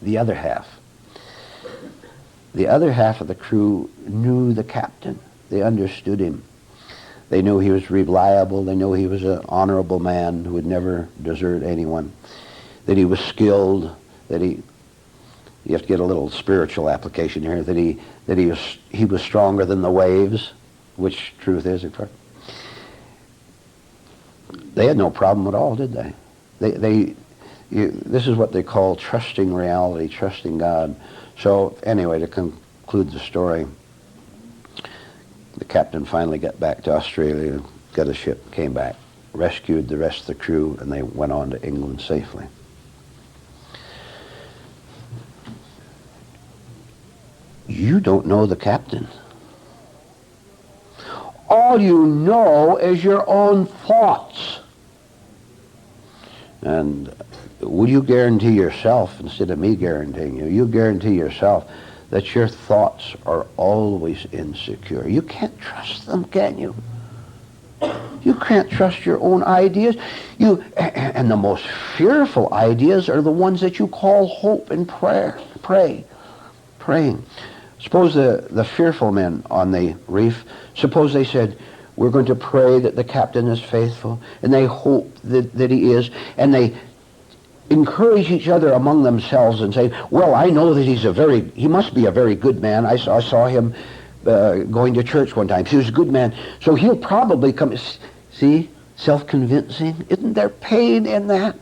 The other half of the crew knew the captain. They understood him. They knew he was reliable. They knew he was an honorable man who would never desert anyone. That he was skilled. You have to get a little spiritual application here. That he was stronger than the waves, which truth is, of course. They had no problem at all, did they? This is what they call trusting reality, trusting God. So anyway, to conclude the story, the captain finally got back to Australia, got a ship, came back, rescued the rest of the crew, and they went on to England safely. You don't know the captain. All you know is your own thoughts. And will you guarantee yourself, instead of me guaranteeing you guarantee yourself that your thoughts are always insecure. You can't trust them, can you? You can't trust your own ideas. And the most fearful ideas are the ones that you call hope and praying. Suppose the fearful men on the reef, suppose they said, we're going to pray that the captain is faithful, and they hope that he is, and they encourage each other among themselves and say, well, I know that he must be a very good man. I saw him going to church one time. He was a good man, so he'll probably come. See, self-convincing. Isn't there pain in that?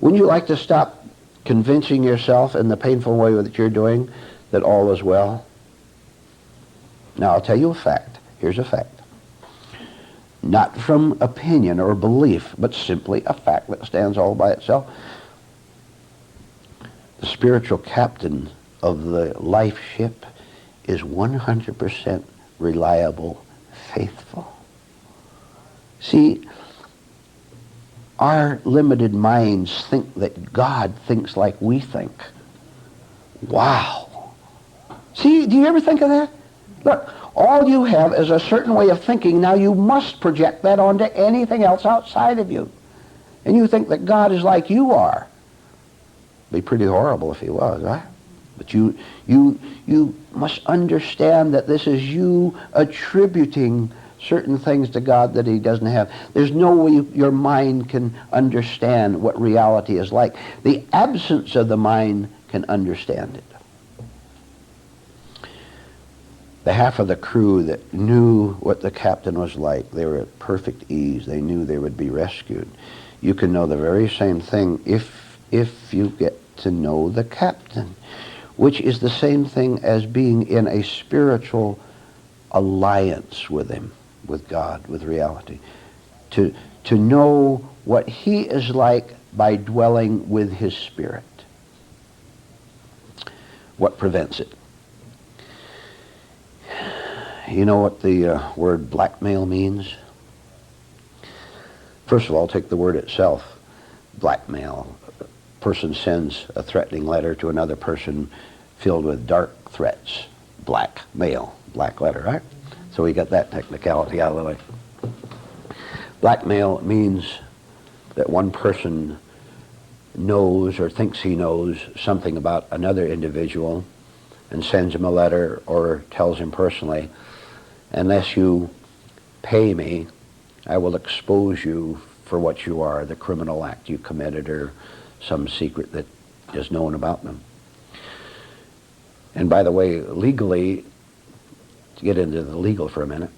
Wouldn't you like to stop convincing yourself in the painful way that you're doing that all is well? Now, I'll tell you a fact. Here's a fact. Not from opinion or belief, but simply a fact that stands all by itself. The spiritual captain of the life ship is 100% reliable, faithful. See, our limited minds think that God thinks like we think. Wow. See, do you ever think of that? Look, all you have is a certain way of thinking. Now you must project that onto anything else outside of you. And you think that God is like you are. It'd be pretty horrible if he was, huh? But you must understand that this is you attributing certain things to God that he doesn't have. There's no way your mind can understand what reality is like. The absence of the mind can understand it. The half of the crew that knew what the captain was like, they were at perfect ease. They knew they would be rescued. You can know the very same thing if you get to know the captain, which is the same thing as being in a spiritual alliance with him, with God, with reality. To know what he is like by dwelling with his spirit. what prevents it. You know what the word blackmail means? First of all, take the word itself, blackmail. A person sends a threatening letter to another person filled with dark threats. Blackmail, black letter, right? So we got that technicality out of the way. Blackmail means that one person knows or thinks he knows something about another individual and sends him a letter or tells him personally, unless you pay me, I will expose you for what you are, the criminal act you committed or some secret that is known about them. And by the way, legally, to get into the legal for a minute,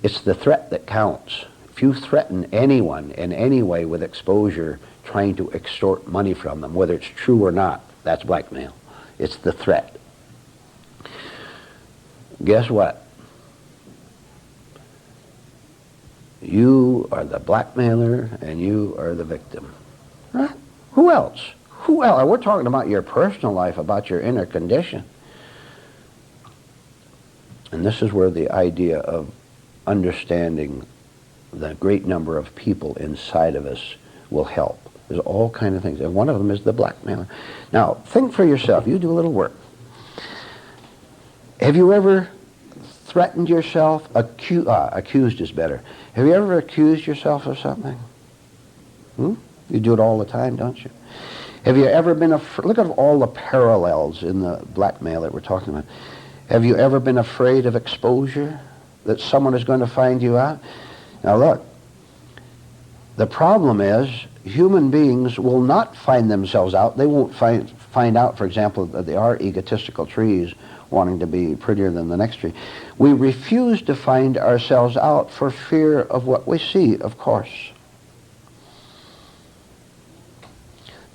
it's the threat that counts. If you threaten anyone in any way with exposure, trying to extort money from them, whether it's true or not, that's blackmail. It's the threat. Guess what? You are the blackmailer and you are the victim. Right? Who else? Who else? We're talking about your personal life, about your inner condition. And this is where the idea of understanding the great number of people inside of us will help. There's all kinds of things, and one of them is the blackmailer. Now, think for yourself. You do a little work. Have you ever threatened yourself? Accused is better. Have you ever accused yourself of something? You do it all the time, don't you? Have you ever been look at all the parallels in the blackmail that we're talking about. Have you ever been afraid of exposure? That someone is going to find you out? Now look, the problem is human beings will not find themselves out. They won't find out, for example, that they are egotistical trees wanting to be prettier than the next tree. We refuse to find ourselves out for fear of what we see, of course.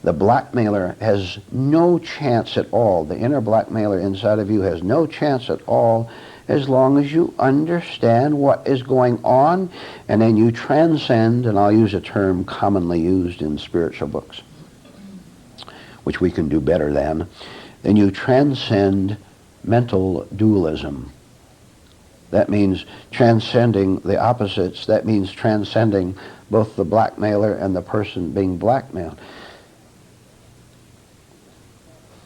The blackmailer has no chance at all. The inner blackmailer inside of you has no chance at all as long as you understand what is going on, and then you transcend, and I'll use a term commonly used in spiritual books, which we can do better than, then you transcend mental dualism. That means transcending the opposites. That means transcending both the blackmailer and the person being blackmailed.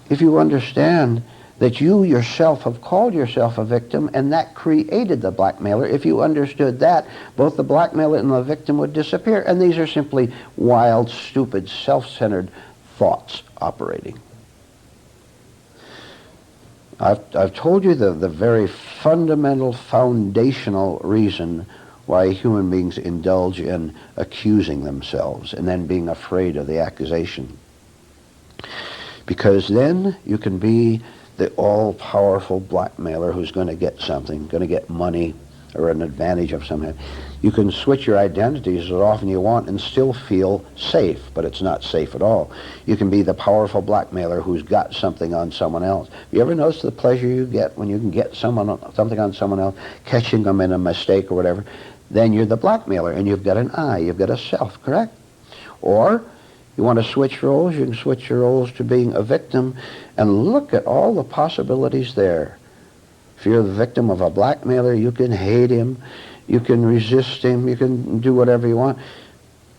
If you understand that you yourself have called yourself a victim and that created the blackmailer, if you understood that, both the blackmailer and the victim would disappear. And these are simply wild, stupid, self-centered thoughts operating. I've told you the very fundamental, foundational reason why human beings indulge in accusing themselves and then being afraid of the accusation. Because then you can be the all-powerful blackmailer who's going to get something, going to get money or an advantage of some kind. You can switch your identities as often you want and still feel safe, but it's not safe at all. You can be the powerful blackmailer who's got something on someone else. You ever notice the pleasure you get when you can get something on someone else, catching them in a mistake or whatever? Then you're the blackmailer and you've got an I, you've got a self, correct? Or you want to switch roles, you can switch your roles to being a victim and look at all the possibilities there. If you're the victim of a blackmailer, you can hate him, you can resist him, you can do whatever you want.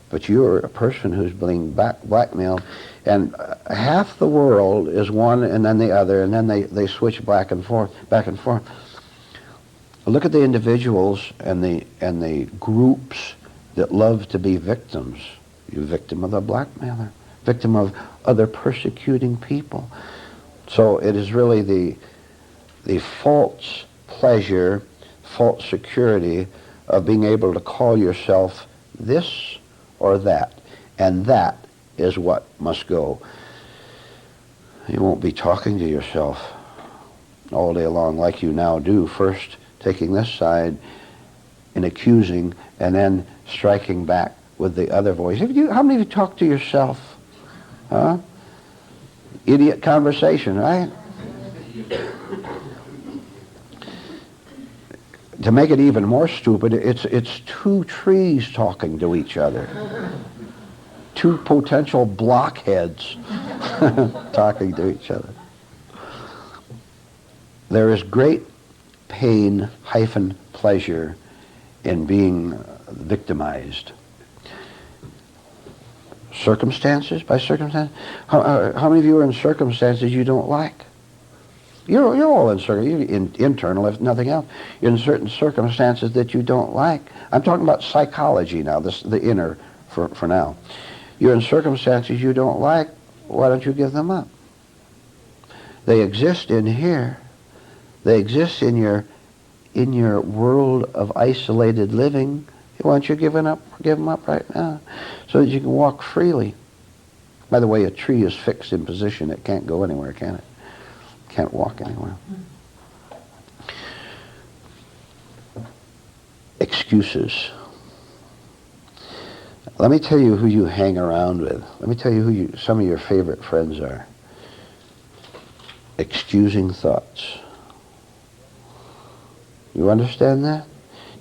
But you're a person who's being blackmailed, and half the world is one and then the other, and then they switch back and forth. Look at the individuals and the groups that love to be victims. You're a victim of the blackmailer, victim of other persecuting people. So it is really the false pleasure, false security of being able to call yourself this or that, and that is what must go. You won't be talking to yourself all day long like you now do, first taking this side and accusing and then striking back with the other voice. How many of you talk to yourself? Huh? Idiot conversation, right? To make it even more stupid, it's two trees talking to each other. Two potential blockheads talking to each other. There is great pain hyphen pleasure in being victimized. Circumstances, by circumstance, how many of you are in circumstances you don't like? You're all in internal, if nothing else. You're in certain circumstances that you don't like. I'm talking about psychology now, the inner for now. You're in circumstances you don't like. Why don't you give them up? They exist in here. They exist in your world of isolated living. Why don't you give them up right now, so that you can walk freely? By the way, a tree is fixed in position. It can't go anywhere, can it? Can't walk anywhere. Excuses. Let me tell you who you hang around with. Let me tell you who some of your favorite friends are. Excusing thoughts. You understand that?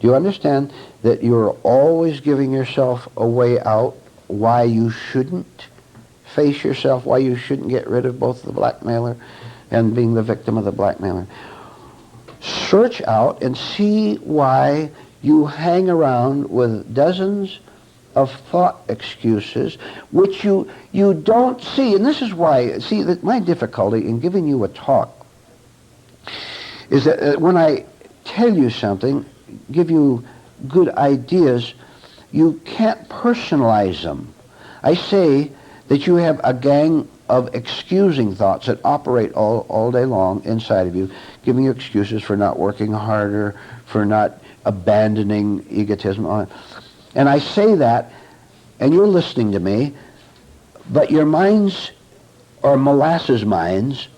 Do you understand that you're always giving yourself a way out why you shouldn't face yourself, why you shouldn't get rid of both the blackmailer and being the victim of the blackmailer? Search out and see why you hang around with dozens of thought excuses which you don't see. And this is why, see, that my difficulty in giving you a talk is that when I tell you something, give you good ideas, you can't personalize them. I say that you have a gang of excusing thoughts that operate all day long inside of you, giving you excuses for not working harder, for not abandoning egotism. And I say that, and you're listening to me, but your minds are molasses minds.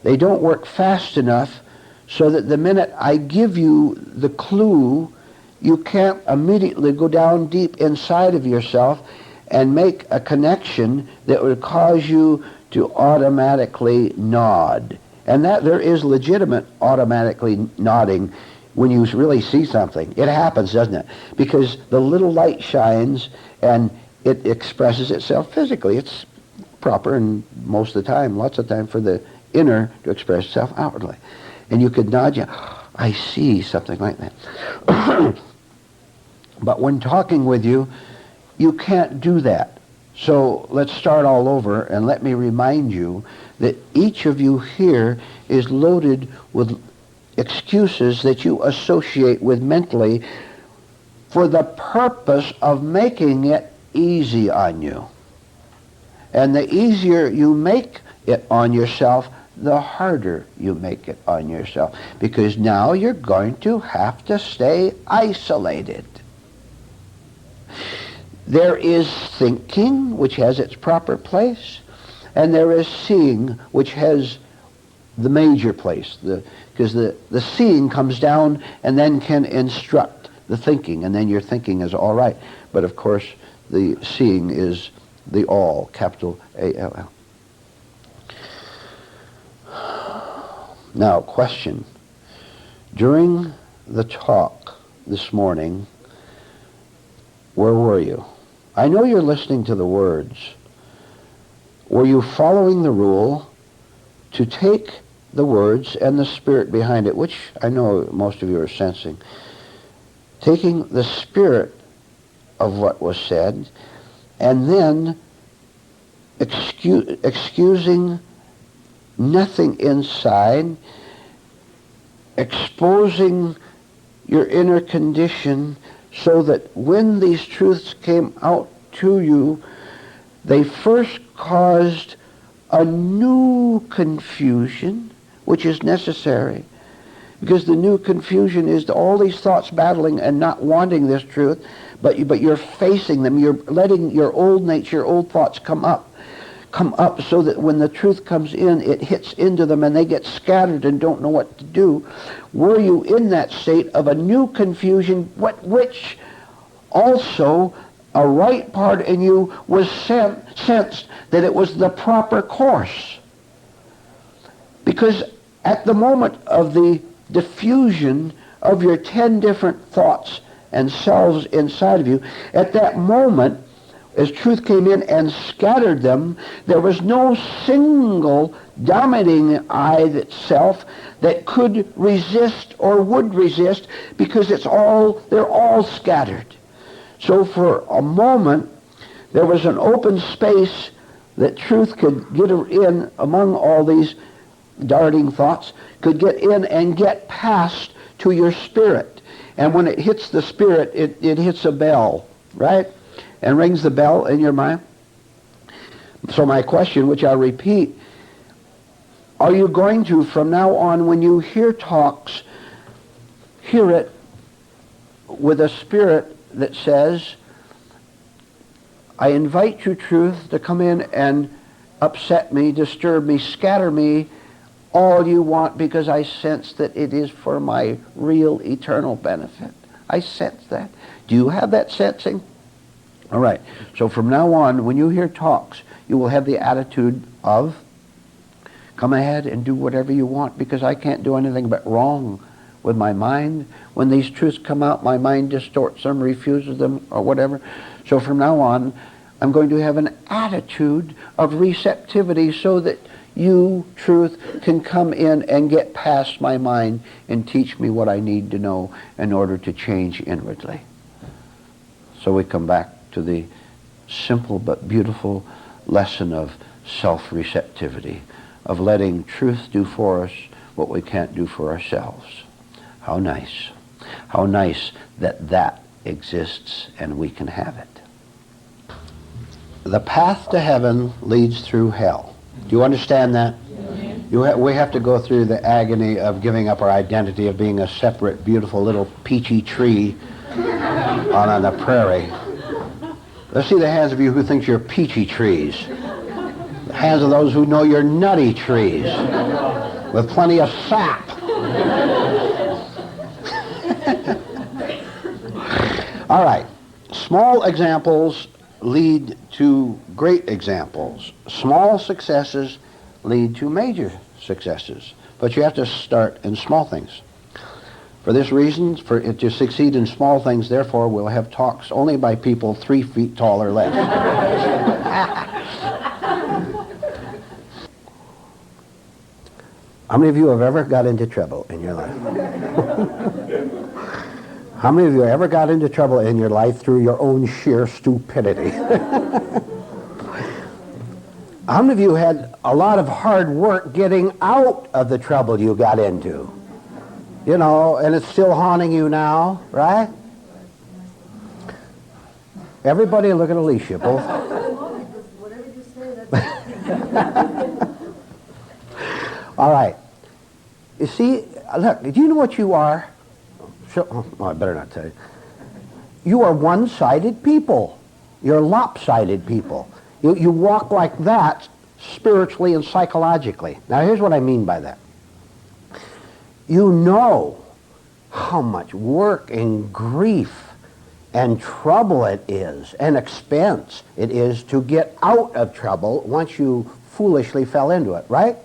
They don't work fast enough so that the minute I give you the clue, you can't immediately go down deep inside of yourself and make a connection that would cause you to automatically nod. And that there is legitimate automatically nodding when you really see something. It happens, doesn't it? Because the little light shines and it expresses itself physically. It's proper, and most of the time, lots of time, for the inner to express itself outwardly. And you could nod, I see something like that. But when talking with you, you can't do that. So let's start all over, and let me remind you that each of you here is loaded with excuses that you associate with mentally for the purpose of making it easy on you. And the easier you make it on yourself, the harder you make it on yourself, because now you're going to have to stay isolated. There is thinking, which has its proper place, and there is seeing, which has the major place, because the seeing comes down and then can instruct the thinking, and then your thinking is all right. But of course, the seeing is the all, capital A-L-L. Now, question. During the talk this morning, where were you? I know you're listening to the words. Were you following the rule to take the words and the spirit behind it, which I know most of you are sensing, taking the spirit of what was said, and then excusing nothing inside, exposing your inner condition so that when these truths came out to you, they first caused a new confusion, which is necessary, because the new confusion is all these thoughts battling and not wanting this truth, but you're facing them. You're letting your old nature, your old thoughts come up so that when the truth comes in, it hits into them and they get scattered and don't know what to do. Were you in that state of a new confusion, which also a right part in you was sensed that it was the proper course? Because at the moment of the diffusion of your 10 different thoughts and selves inside of you, at that moment, as truth came in and scattered them, there was no single dominating self that could resist or would resist, because they're all scattered. So for a moment, there was an open space that truth could get in among all these darting thoughts, could get in and get past to your spirit. And when it hits the spirit, it hits a bell, right? And rings the bell in your mind. So my question, which I'll repeat, are you going to, from now on, when you hear talks, hear it with a spirit that says, I invite you, truth, to come in and upset me, disturb me, scatter me, all you want, because I sense that it is for my real eternal benefit. I sense that. Do you have that sensing? All right. So from now on, when you hear talks, you will have the attitude of, come ahead and do whatever you want, because I can't do anything but wrong with my mind. When these truths come out, my mind distorts them, refuses them, or whatever. So from now on, I'm going to have an attitude of receptivity so that you, truth, can come in and get past my mind and teach me what I need to know in order to change inwardly. So we come back to the simple but beautiful lesson of self-receptivity, of letting truth do for us what we can't do for ourselves. How nice. How nice that that exists and we can have it. The path to heaven leads through hell. Do you understand that? We have to go through the agony of giving up our identity of being a separate, beautiful little peachy tree on the prairie. Let's see the hands of you who think you're peachy trees. The hands of those who know you're nutty trees with plenty of sap. All right. Small examples lead to great examples. Small successes lead to major successes. But you have to start in small things. For this reason, for it to succeed in small things, therefore, we'll have talks only by people 3 feet tall or less. How many of you have ever got into trouble in your life? How many of you ever got into trouble in your life through your own sheer stupidity? How many of you had a lot of hard work getting out of the trouble you got into? You know, and it's still haunting you now, right? Everybody look at Alicia. Both. Whatever you say, that's All right. You see, look, do you know what you are? Oh, I better not tell you. You are one-sided people. You're lopsided people. You walk like that spiritually and psychologically. Now, here's what I mean by that. You know how much work and grief and trouble it is, and expense it is to get out of trouble once you foolishly fell into it, right?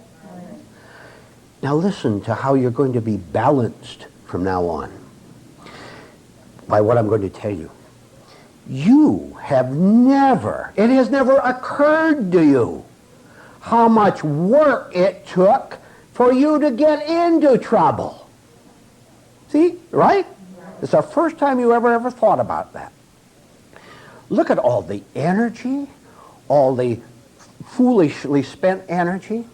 Now listen to how you're going to be balanced from now on by what I'm going to tell you. You have it has never occurred to you how much work it took for you to get into trouble. See, right? It's the first time you ever thought about that. Look at all the energy, all the foolishly spent energy,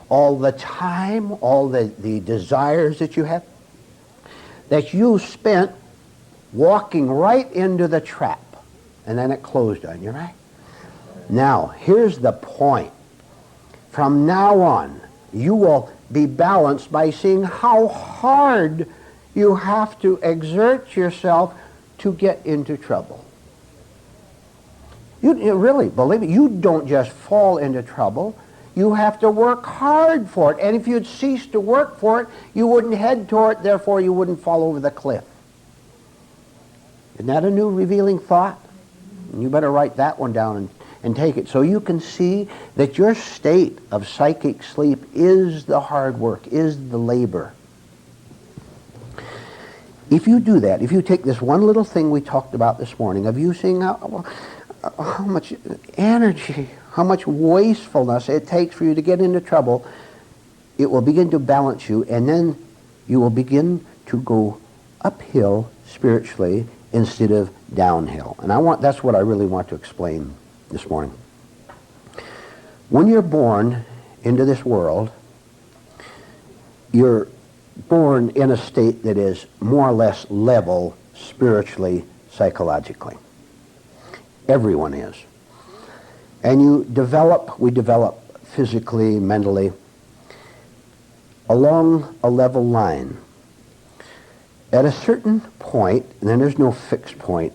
all the time, all the desires that you have, that you spent walking right into the trap, and then it closed on you, right? Now, here's the point. From now on, you will be balanced by seeing how hard you have to exert yourself to get into trouble. You really, believe it, you don't just fall into trouble. You have to work hard for it. And if you'd cease to work for it, you wouldn't head toward it, therefore you wouldn't fall over the cliff. Isn't that a new revealing thought? You better write that one down and take it, so you can see that your state of psychic sleep is the hard work, is the labor. If you do that, if you take this one little thing we talked about this morning, of you seeing how, how much energy, how much wastefulness it takes for you to get into trouble, it will begin to balance you, and then you will begin to go uphill spiritually instead of downhill. And that's what I really want to explain this morning. When you're born into this world, you're born in a state that is more or less level spiritually, psychologically. Everyone is. And we develop physically, mentally, along a level line. At a certain point, and then there's no fixed point,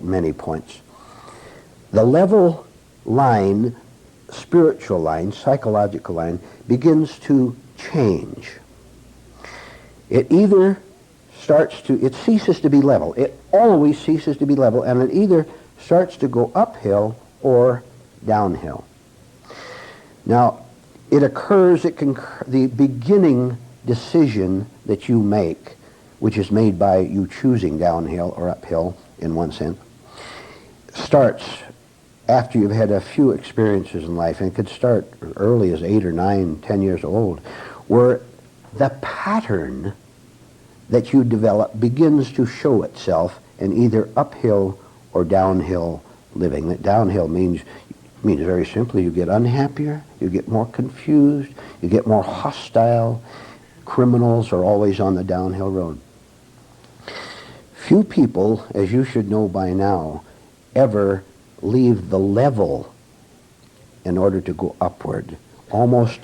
many points, the level line, spiritual line, psychological line, begins to change. It either it ceases to be level. It always ceases to be level, and it either starts to go uphill or downhill. Now, the beginning decision that you make, which is made by you choosing downhill or uphill in one sense, starts after you've had a few experiences in life, and it could start as early as 8 or 9, 10 years old, where the pattern that you develop begins to show itself in either uphill or downhill living. That downhill means very simply you get unhappier, you get more confused, you get more hostile. Criminals are always on the downhill road. Few people, as you should know by now, ever leave the level in order to go upward. Almost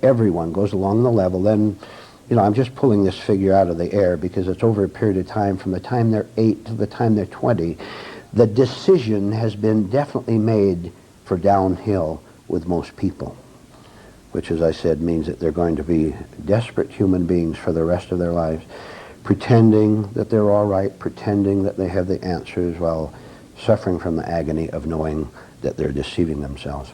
everyone goes along the level. Then, I'm just pulling this figure out of the air because it's over a period of time from the time they're 8 to the time they're 20. The decision has been definitely made for downhill with most people, which, as I said, means that they're going to be desperate human beings for the rest of their lives, pretending that they're all right, pretending that they have the answers while suffering from the agony of knowing that they're deceiving themselves.